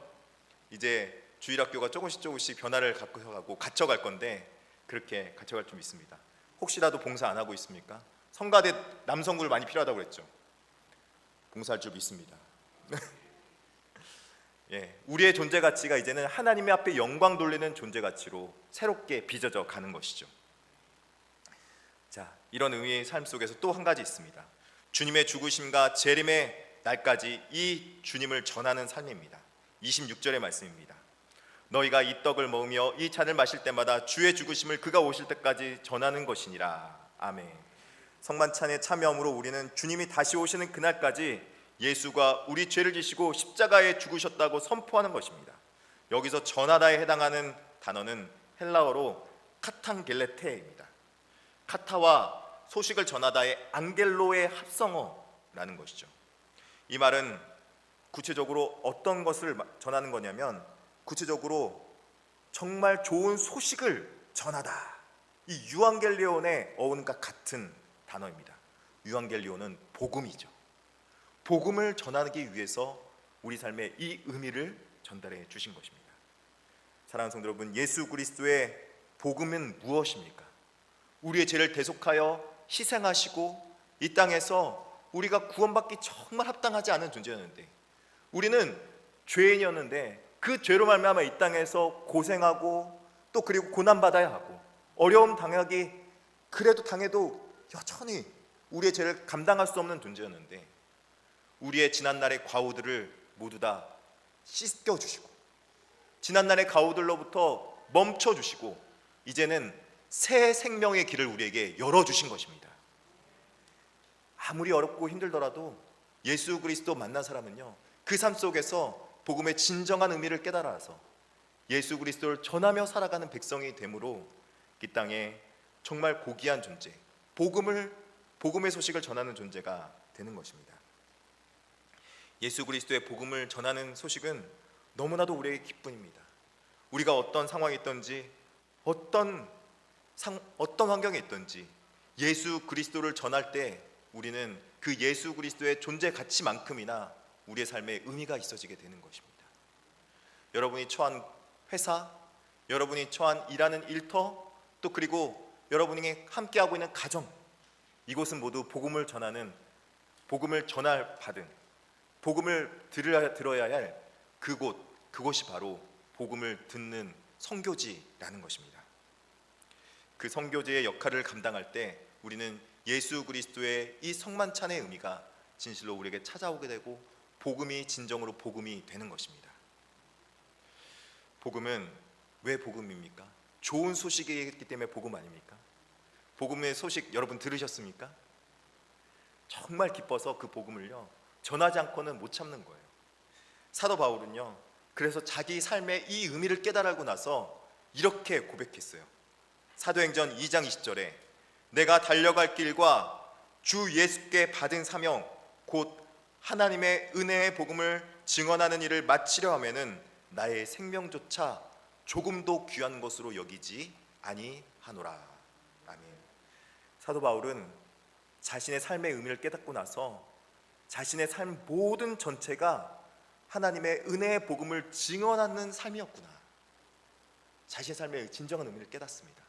이제 주일학교가 조금씩 변화를 갖고 갇혀갈 건데 그렇게 갇혀갈 줄 믿습니다. 혹시라도 봉사 안 하고 있습니까? 성가대 남성들 많이 필요하다고 그랬죠. 봉사할 줄 믿습니다. 예, 우리의 존재 가치가 이제는 하나님의 앞에 영광 돌리는 존재 가치로 새롭게 빚어져 가는 것이죠. 자, 이런 의미의 삶 속에서 또 한 가지 있습니다. 주님의 죽으심과 재림의 날까지 이 주님을 전하는 삶입니다. 26절의 말씀입니다. 너희가 이 떡을 먹으며 이 잔을 마실 때마다 주의 죽으심을 그가 오실 때까지 전하는 것이니라. 아멘. 성만찬에 참여함으로 우리는 주님이 다시 오시는 그날까지 예수가 우리 죄를 지시고 십자가에 죽으셨다고 선포하는 것입니다. 여기서 전하다에 해당하는 단어는 헬라어로 카탄겔레테입니다. 카타와 소식을 전하다의 안겔로의 합성어라는 것이죠. 이 말은 구체적으로 어떤 것을 전하는 거냐면 구체적으로 정말 좋은 소식을 전하다. 이 유앙겔리온의 어원과 같은 단어입니다. 유앙겔리온은 복음이죠. 복음을 전하기 위해서 우리 삶에 이 의미를 전달해 주신 것입니다. 사랑하는 성도 여러분, 예수 그리스도의 복음은 무엇입니까? 우리의 죄를 대속하여 희생하시고 이 땅에서 우리가 구원받기 정말 합당하지 않은 존재였는데 우리는 죄인이었는데 그 죄로 말미암아 이 땅에서 고생하고 또 그리고 고난받아야 하고 어려움 당하기 그래도 당해도 여전히 우리의 죄를 감당할 수 없는 존재였는데 우리의 지난날의 과오들을 모두 다 씻겨주시고 지난날의 과오들로부터 멈춰주시고 이제는 새 생명의 길을 우리에게 열어주신 것입니다. 아무리 어렵고 힘들더라도 예수 그리스도 만난 사람은요 그 삶 속에서 복음의 진정한 의미를 깨달아서 예수 그리스도를 전하며 살아가는 백성이 되므로 이 땅에 정말 고귀한 존재, 복음의 소식을 전하는 존재가 되는 것입니다. 예수 그리스도의 복음을 전하는 소식은 너무나도 우리에게 기쁨입니다. 우리가 어떤 상황에 있든지 어떤 환경에 있든지 예수 그리스도를 전할 때 우리는 그 예수 그리스도의 존재 가치만큼이나 우리의 삶에 의미가 있어지게 되는 것입니다. 여러분이 처한 회사, 여러분이 처한 일하는 일터, 또 그리고 여러분이 함께하고 있는 가정, 이곳은 모두 복음을 전하는, 복음을 전할 받은, 복음을 들어야 할 그곳이 바로 복음을 듣는 선교지라는 것입니다. 그 선교지의 역할을 감당할 때 우리는 예수 그리스도의 이 성만찬의 의미가 진실로 우리에게 찾아오게 되고 복음이 진정으로 복음이 되는 것입니다. 복음은 왜 복음입니까? 좋은 소식이기 때문에 복음 아닙니까? 복음의 소식 여러분 들으셨습니까? 정말 기뻐서 그 복음을요 전하지 않고는 못 참는 거예요. 사도 바울은요 그래서 자기 삶의 이 의미를 깨달고 나서 이렇게 고백했어요. 사도행전 2장 20절에 내가 달려갈 길과 주 예수께 받은 사명 곧 하나님의 은혜의 복음을 증언하는 일을 마치려 하면은 나의 생명조차 조금도 귀한 것으로 여기지 아니하노라. 아멘. 사도 바울은 자신의 삶의 의미를 깨닫고 나서 자신의 삶 모든 전체가 하나님의 은혜의 복음을 증언하는 삶이었구나. 자신의 삶의 진정한 의미를 깨닫습니다.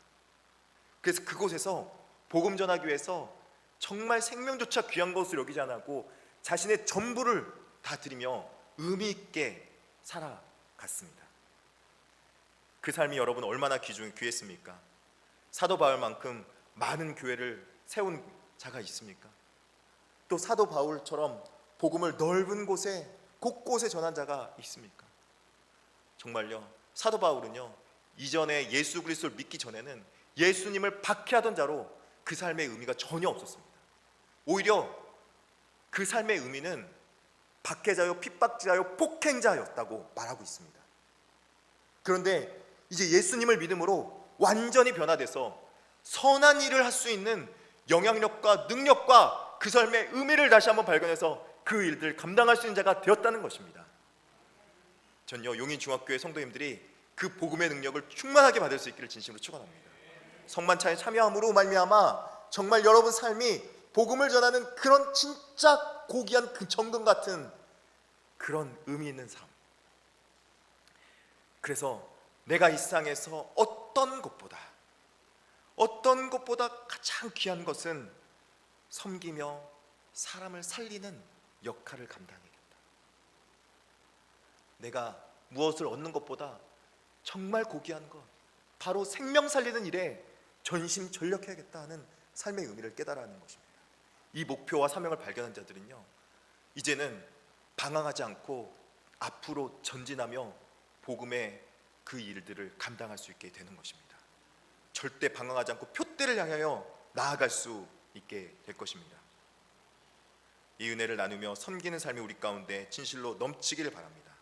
그래서 그곳에서 복음 전하기 위해서 정말 생명조차 귀한 것을 여기지 않고 자신의 전부를 다 드리며 의미 있게 살아갔습니다. 그 삶이 여러분 얼마나 귀했습니까? 사도 바울만큼 많은 교회를 세운 자가 있습니까? 또 사도 바울처럼 복음을 넓은 곳에 곳곳에 전한 자가 있습니까? 정말요. 사도 바울은요 이전에 예수 그리스도를 믿기 전에는 예수님을 박해하던 자로 그 삶의 의미가 전혀 없었습니다. 오히려 그 삶의 의미는 박해자요 핍박자요 폭행자였다고 말하고 있습니다. 그런데 이제 예수님을 믿음으로 완전히 변화돼서 선한 일을 할 수 있는 영향력과 능력과 그 삶의 의미를 다시 한번 발견해서 그 일들을 감당할 수 있는 자가 되었다는 것입니다. 전요 용인중학교의 성도님들이 그 복음의 능력을 충만하게 받을 수 있기를 진심으로 축원합니다. 성만찬에 참여함으로 말미암아 정말 여러분 삶이 복음을 전하는 그런 진짜 고귀한 그 정금 같은 그런 의미 있는 삶. 그래서 내가 이 세상에서 어떤 것보다 가장 귀한 것은 섬기며 사람을 살리는 역할을 감당해야겠다. 내가 무엇을 얻는 것보다 정말 고귀한 것, 바로 생명 살리는 일에 전심전력해야겠다 하는 삶의 의미를 깨달아하는 것입니다. 이 목표와 사명을 발견한 자들은요, 이제는 방황하지 않고 앞으로 전진하며 복음의 그 일들을 감당할 수 있게 되는 것입니다. 절대 방황하지 않고 표대를 향하여 나아갈 수 있게 될 것입니다. 이 은혜를 나누며 섬기는 삶이 우리 가운데 진실로 넘치기를 바랍니다.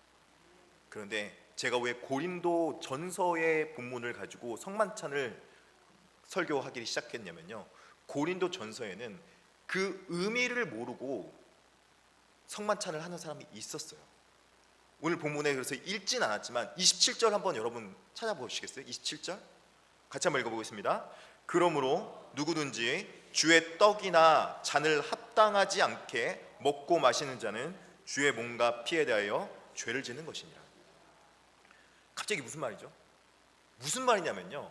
그런데 제가 왜 고린도 전서의 본문을 가지고 성만찬을 설교하기 시작했냐면요, 고린도 전서에는 그 의미를 모르고 성만찬을 하는 사람이 있었어요. 오늘 본문에 그래서 읽진 않았지만 27절 한번 여러분 찾아보시겠어요? 27절 같이 한번 읽어보겠습니다. 그러므로 누구든지 주의 떡이나 잔을 합당하지 않게 먹고 마시는 자는 주의 몸과 피에 대하여 죄를 짓는 것이니라. 갑자기 무슨 말이죠? 무슨 말이냐면요,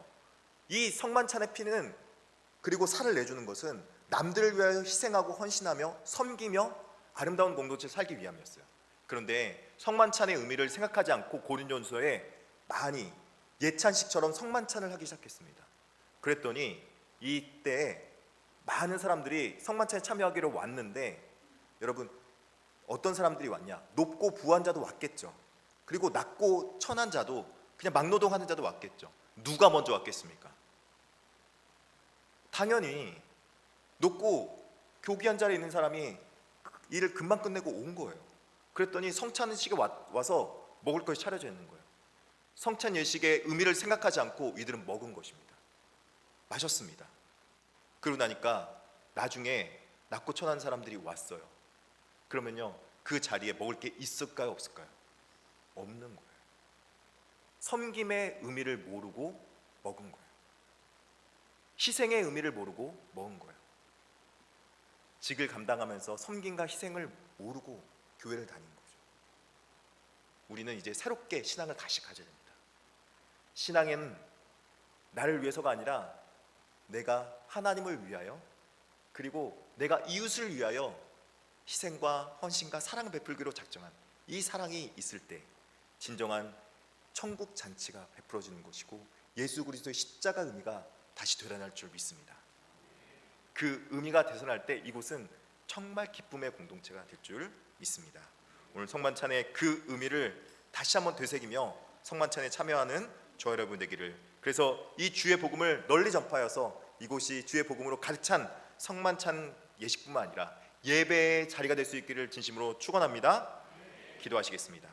이 성만찬의 피는, 그리고 살을 내주는 것은 남들을 위하여 희생하고 헌신하며 섬기며 아름다운 공동체를 살기 위함이었어요. 그런데 성만찬의 의미를 생각하지 않고 고린도전서에 많이 예찬식처럼 성만찬을 하기 시작했습니다. 그랬더니 이때 많은 사람들이 성만찬에 참여하기로 왔는데, 여러분 어떤 사람들이 왔냐? 높고 부한 자도 왔겠죠. 그리고 낮고 천한 자도, 그냥 막노동하는 자도 왔겠죠. 누가 먼저 왔겠습니까? 당연히 높고 교귀한 자리에 있는 사람이 일을 금방 끝내고 온 거예요. 그랬더니 성찬 예식에 와서 먹을 것이 차려져 있는 거예요. 성찬 예식의 의미를 생각하지 않고 이들은 먹은 것입니다. 마셨습니다. 그러고 나니까 나중에 낮고 천한 사람들이 왔어요. 그러면요, 그 자리에 먹을 게 있을까요, 없을까요? 없는 거예요. 섬김의 의미를 모르고 먹은 거예요. 희생의 의미를 모르고 먹은 거예요. 직을 감당하면서 섬김과 희생을 모르고 교회를 다닌 거죠. 우리는 이제 새롭게 신앙을 다시 가져야 됩니다. 신앙은 나를 위해서가 아니라 내가 하나님을 위하여, 그리고 내가 이웃을 위하여 희생과 헌신과 사랑을 베풀기로 작정한 이 사랑이 있을 때 진정한 천국 잔치가 베풀어지는 것이고 예수 그리스도의 십자가 의미가 다시 되살아날 줄 믿습니다. 그 의미가 되살아날 때 이곳은 정말 기쁨의 공동체가 될 줄 믿습니다. 오늘 성만찬의 그 의미를 다시 한번 되새기며 성만찬에 참여하는 저와 여러분 되기를, 그래서 이 주의 복음을 널리 전파하여서 이곳이 주의 복음으로 가득 찬 성만찬 예식뿐만 아니라 예배의 자리가 될 수 있기를 진심으로 축원합니다. 기도하시겠습니다.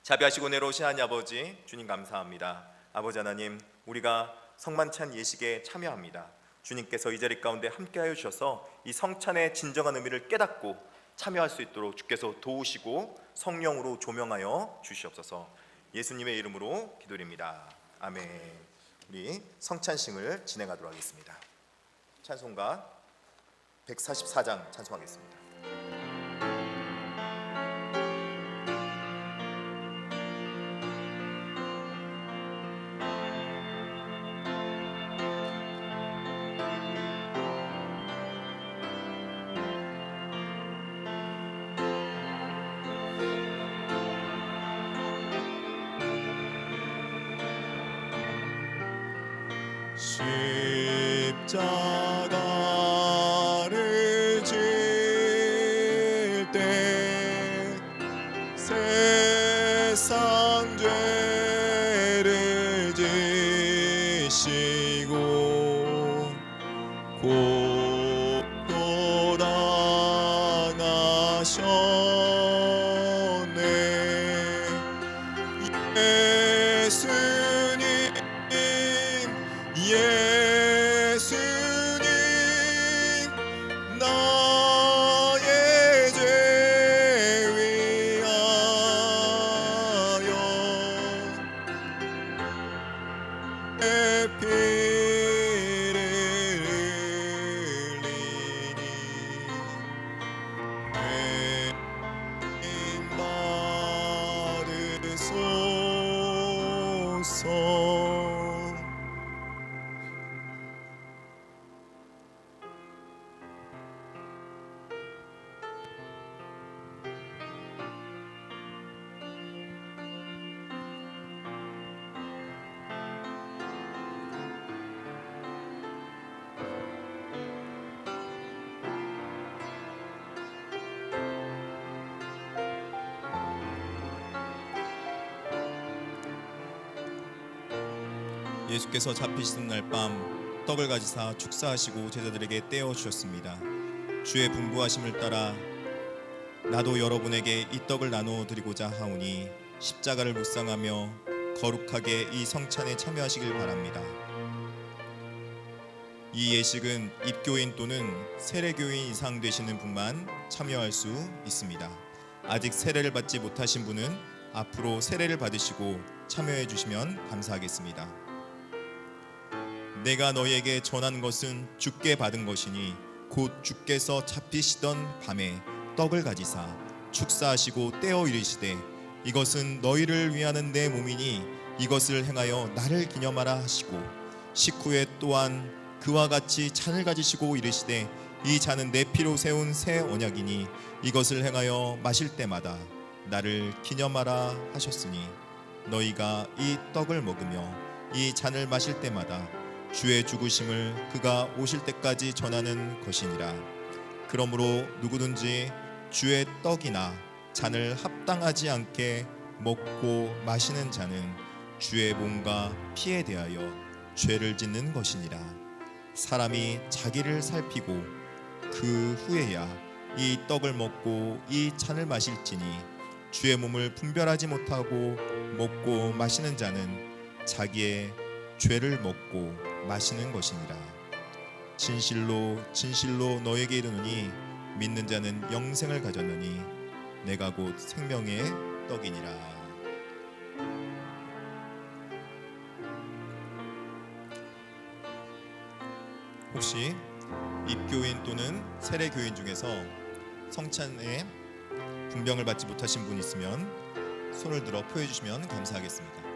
자비하시고 내려오신 하나님 아버지, 주님 감사합니다. 아버지 하나님, 우리가 성만찬 예식에 참여합니다. 주님께서 이 자리 가운데 함께하여 주셔서 이 성찬의 진정한 의미를 깨닫고 참여할 수 있도록 주께서 도우시고 성령으로 조명하여 주시옵소서. 예수님의 이름으로 기도드립니다. 아멘. 우리 성찬식을 진행하도록 하겠습니다. 찬송가 144장 찬송하겠습니다. 십자가를 질 때 세상 죄를 지시고 고난하셨네. 예수께서 잡히시던 날 밤 떡을 가지사 축사하시고 제자들에게 떼어 주셨습니다. 주의 분부하심을 따라 나도 여러분에게 이 떡을 나누어 드리고자 하오니 십자가를 묵상하며 거룩하게 이 성찬에 참여하시길 바랍니다. 이 예식은 입교인 또는 세례교인 이상 되시는 분만 참여할 수 있습니다. 아직 세례를 받지 못하신 분은 앞으로 세례를 받으시고 참여해 주시면 감사하겠습니다. 내가 너희에게 전한 것은 주께 받은 것이니 곧 주께서 잡히시던 밤에 떡을 가지사 축사하시고 떼어 이르시되 이것은 너희를 위하는 내 몸이니 이것을 행하여 나를 기념하라 하시고 식후에 또한 그와 같이 잔을 가지시고 이르시되 이 잔은 내 피로 세운 새 언약이니 이것을 행하여 마실 때마다 나를 기념하라 하셨으니 너희가 이 떡을 먹으며 이 잔을 마실 때마다 주의 죽으심을 그가 오실 때까지 전하는 것이니라. 그러므로 누구든지 주의 떡이나 잔을 합당하지 않게 먹고 마시는 자는 주의 몸과 피에 대하여 죄를 짓는 것이니라. 사람이 자기를 살피고 그 후에야 이 떡을 먹고 이 잔을 마실지니 주의 몸을 분별하지 못하고 먹고 마시는 자는 자기의 죄를 먹고 마시는 것이니라. 진실로 진실로 너에게 이르노니 믿는 자는 영생을 가졌느니 내가 곧 생명의 떡이니라. 혹시 입교인 또는 세례교인 중에서 성찬에 분병을 받지 못하신 분 있으면 손을 들어 표해 주시면 감사하겠습니다.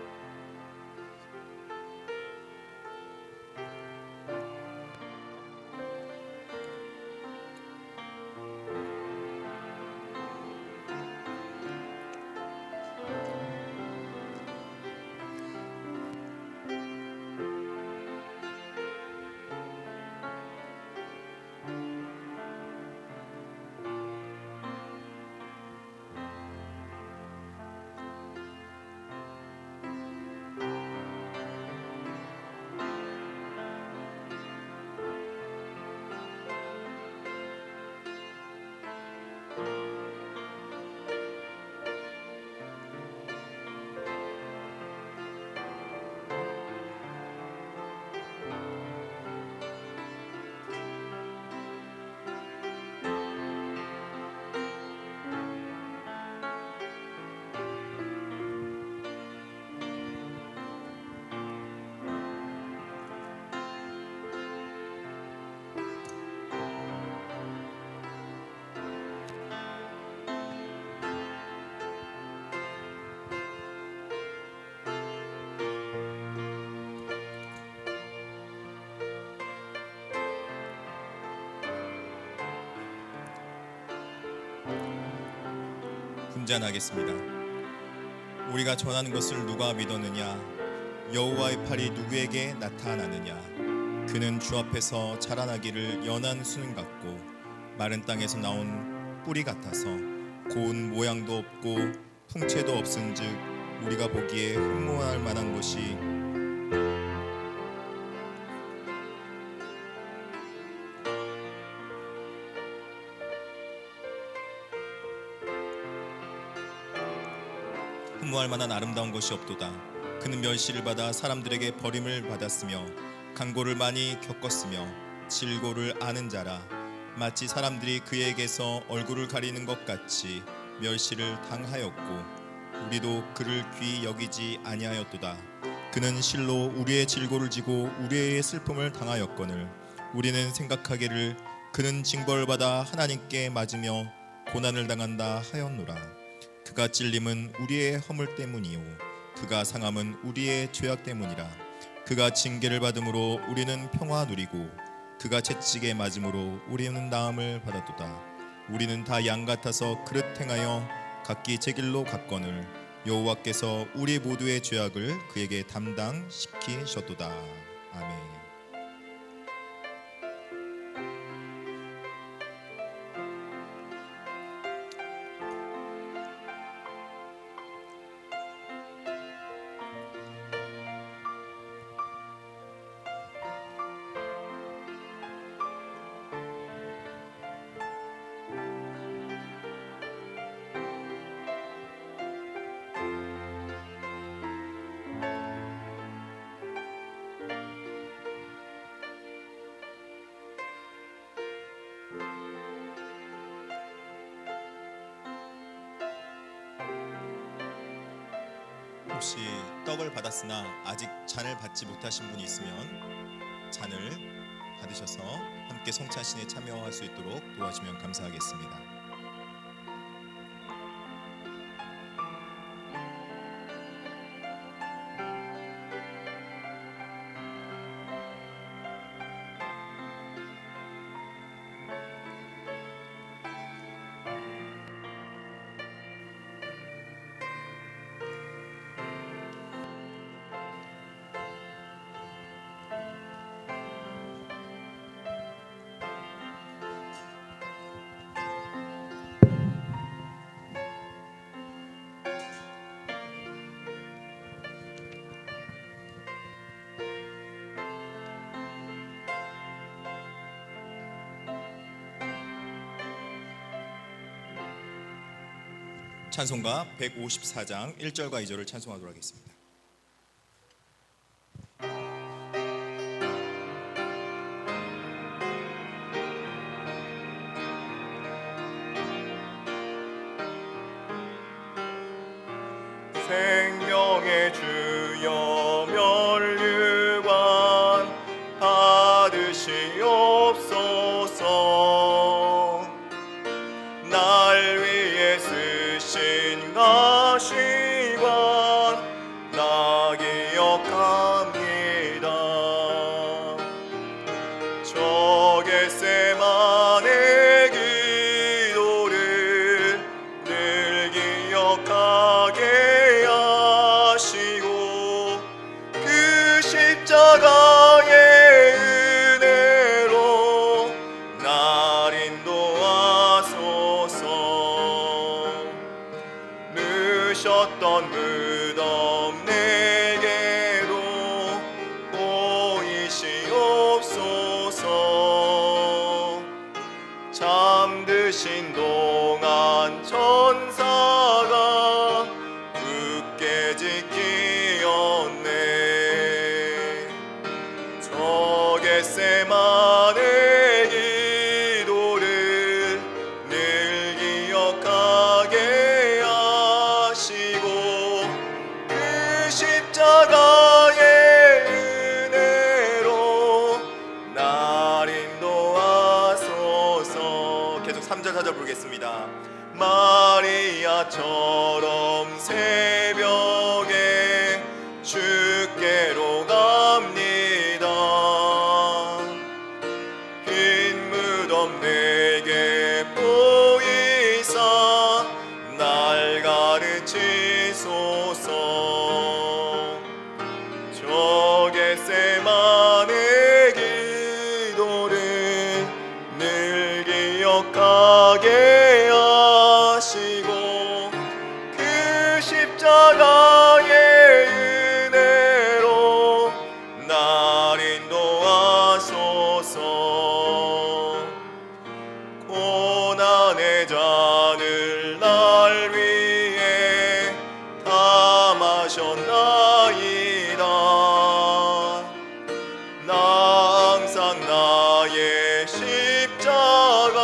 분잔하겠습니다. 우리가 전하는 것을 누가 믿었느냐? 여호와의 팔이 누구에게 나타나느냐? 그는 주 앞에서 자라나기를 연한 수는 같고 마른 땅에서 나온 뿌리 같아서 고운 모양도 없고 풍채도 없은즉 우리가 보기에 흠모할 만한 것이 흠모할 만한 아름다운 것이 없도다. 그는 멸시를 받아 사람들에게 버림을 받았으며 강고를 많이 겪었으며 질고를 아는 자라. 마치 사람들이 그에게서 얼굴을 가리는 것 같이 멸시를 당하였고 우리도 그를 귀히 여기지 아니하였도다. 그는 실로 우리의 질고를 지고 우리의 슬픔을 당하였거늘 우리는 생각하기를 그는 징벌을 받아 하나님께 맞으며 고난을 당한다 하였노라. 그가 찔림은 우리의 허물 때문이요 그가 상함은 우리의 죄악 때문이라. 그가 징계를 받음으로 우리는 평화 누리고 그가 채찍에 맞음으로 우리는 나음을 받았도다. 우리는 다 양 같아서 그릇 행하여 각기 제 길로 갔거늘 여호와께서 우리 모두의 죄악을 그에게 담당시키셨도다. 아멘. 혹시 떡을 받았으나 아직 잔을 받지 못하신 분이 있으면 잔을 받으셔서 함께 성찬신에 참여할 수 있도록 도와주면 감사하겠습니다. 찬송가 154장 1절과 2절을 찬송하도록 하겠습니다. 생명의 주여 면류관 받으시옵소서. 날 위해 쓰신 가시관 나 기억합니다. 저 겟세마네 기도를 늘 기억하게 하시고 그 십자가의 은혜로 날 인도하소서. 누셨던 무덤 내게로 보이시옵소서. 잠드신 동안 천사가 굳게 지키었네. 저 겟세마네 기도를 늘 기억하게 하시고 그 십자가의 은혜로 날 인도하소서. 계속 3절 4절 부르겠습니다. 마리아처럼 새벽에 주께로 갑니다. 빈 무덤 내게 보이사 날 가르치소서. 저 겟세마네 기도를 늘 기억하게 하시고 그 십자가의 은혜로 날 인도하소서. 고난의 잔을 날 위해 다 마셨나이다. 나 항상 나의 십자가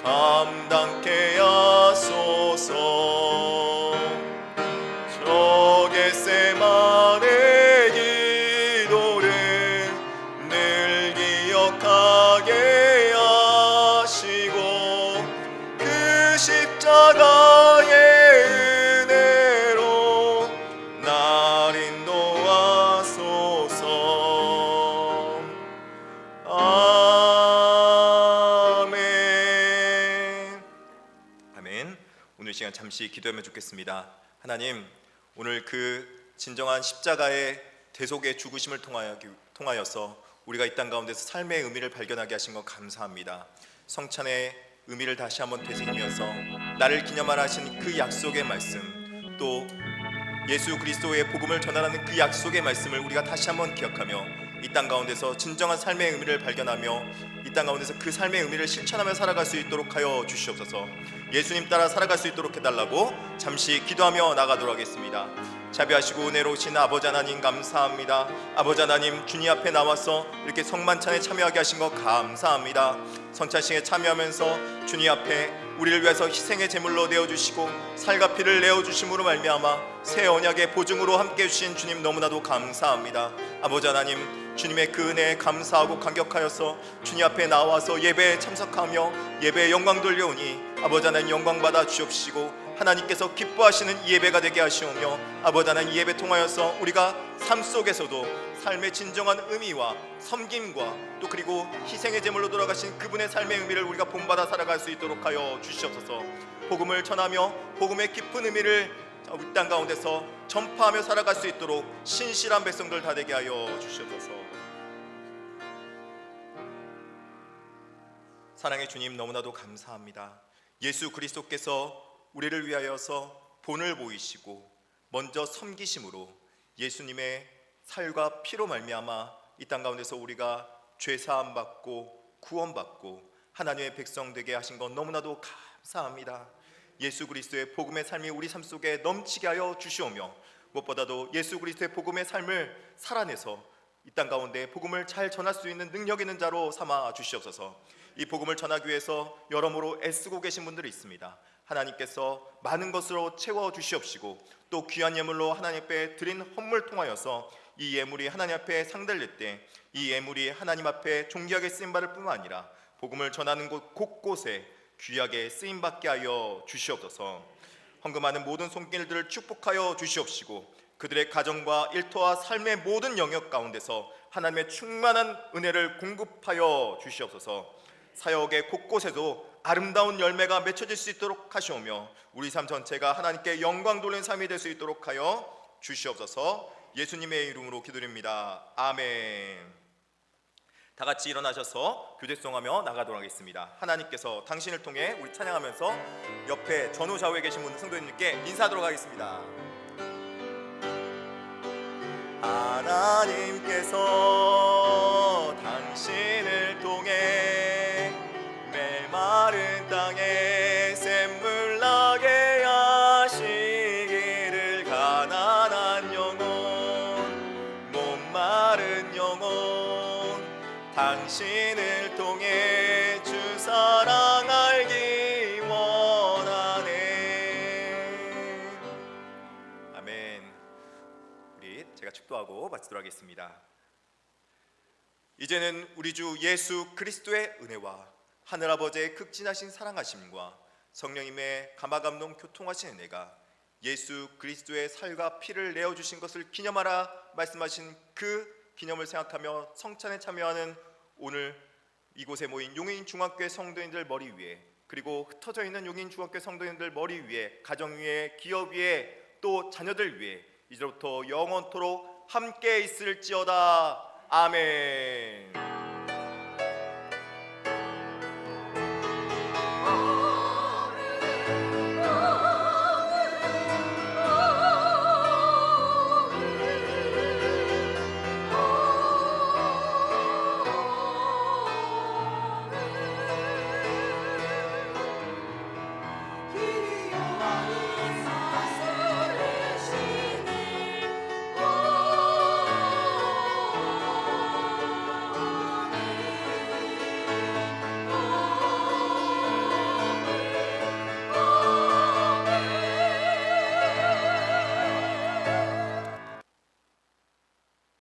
감당케 하소서. 저 겟세마네 기도를 늘 기억하게 하시고 그 십자가의 은혜로 날 인도하소서. 아멘. 아멘. 오늘 시간 잠시 기도하면 좋겠습니다. 하나님, 오늘 그 진정한 십자가의 대속의 죽으심을 통하여서 우리가 이 땅 가운데서 삶의 의미를 발견하게 하신 것 감사합니다. 성찬의 의미를 다시 한번 되새기면서 나를 기념하라 하신 그 약속의 말씀, 또 예수 그리스도의 복음을 전하라는 그 약속의 말씀을 우리가 다시 한번 기억하며 이 땅 가운데서 진정한 삶의 의미를 발견하며 이 땅 가운데서 그 삶의 의미를 실천하며 살아갈 수 있도록 하여 주시옵소서. 예수님 따라 살아갈 수 있도록 해달라고 잠시 기도하며 나가도록 하겠습니다. 자비하시고 은혜로우신 아버지 하나님 감사합니다. 아버지 하나님, 주님 앞에 나와서 이렇게 성만찬에 참여하게 하신 것 감사합니다. 성찬식에 참여하면서 주님 앞에 우리를 위해서 희생의 제물로 내어주시고 살과 피를 내어주심으로 말미암아 새 언약의 보증으로 함께해 주신 주님 너무나도 감사합니다. 아버지 하나님, 주님의 그 은혜에 감사하고 감격하여서 주님 앞에 나와서 예배에 참석하며 예배에 영광 돌려오니 아버지 하나님 영광 받아 주옵시고 하나님께서 기뻐하시는 이 예배가 되게 하시오며 아버지 하나님 이 예배 통하여서 우리가 삶 속에서도 삶의 진정한 의미와 섬김과 또 그리고 희생의 제물로 돌아가신 그분의 삶의 의미를 우리가 본받아 살아갈 수 있도록 하여 주시옵소서. 복음을 전하며 복음의 깊은 의미를 우리 땅 가운데서 전파하며 살아갈 수 있도록 신실한 백성들 다 되게 하여 주시옵소서. 사랑의 주님 너무나도 감사합니다. 예수 그리스도께서 우리를 위하여서 본을 보이시고 먼저 섬기심으로 예수님의 살과 피로 말미암아 이 땅 가운데서 우리가 죄 사함 받고 구원받고 하나님의 백성 되게 하신 것 너무나도 감사합니다. 예수 그리스도의 복음의 삶이 우리 삶 속에 넘치게 하여 주시오며 무엇보다도 예수 그리스도의 복음의 삶을 살아내서 이 땅 가운데 복음을 잘 전할 수 있는 능력 있는 자로 삼아 주시옵소서. 이 복음을 전하기 위해서 여러모로 애쓰고 계신 분들이 있습니다. 하나님께서 많은 것으로 채워 주시옵시고 또 귀한 예물로 하나님 앞에 드린 헌물 통하여서 이 예물이 하나님 앞에 상달릴 때 이 예물이 하나님 앞에 존귀하게 쓰임받을 뿐만 아니라 복음을 전하는 곳 곳곳에 귀하게 쓰임받게 하여 주시옵소서. 헌금하는 모든 손길들을 축복하여 주시옵시고 그들의 가정과 일터와 삶의 모든 영역 가운데서 하나님의 충만한 은혜를 공급하여 주시옵소서. 사역의 곳곳에도 아름다운 열매가 맺혀질 수 있도록 하시오며 우리 삶 전체가 하나님께 영광 돌리는 삶이 될 수 있도록 하여 주시옵소서. 예수님의 이름으로 기도드립니다. 아멘. 다 같이 일어나셔서 교제송하며 나가도록 하겠습니다. 하나님께서 당신을 통해 우리 찬양하면서 옆에 전후 좌우에 계신 분 성도님들께 인사하도록 하겠습니다. 하나님께서 당신을 통해 메마른 땅에 샘물 나게 하시기를 가난한 영혼 목마른 영혼 당신을 통해 주 사랑 알기 원하네. 아멘. 우리 제가 축도하고 마치도록 하겠습니다. 이제는 우리 주 예수 그리스도의 은혜와 하늘아버지의 극진하신 사랑하심과 성령님의 감화감동 교통하신 은혜가 예수 그리스도의 살과 피를 내어주신 것을 기념하라 말씀하신 그 기념을 생각하며 성찬에 참여하는 오늘 이곳에 모인 용인 중학교의 성도님들 머리 위에 그리고 흩어져 있는 용인 중학교 성도님들 머리 위에 가정 위에 기업 위에 또 자녀들 위에 이제부터 영원토록 함께 있을지어다. 아멘.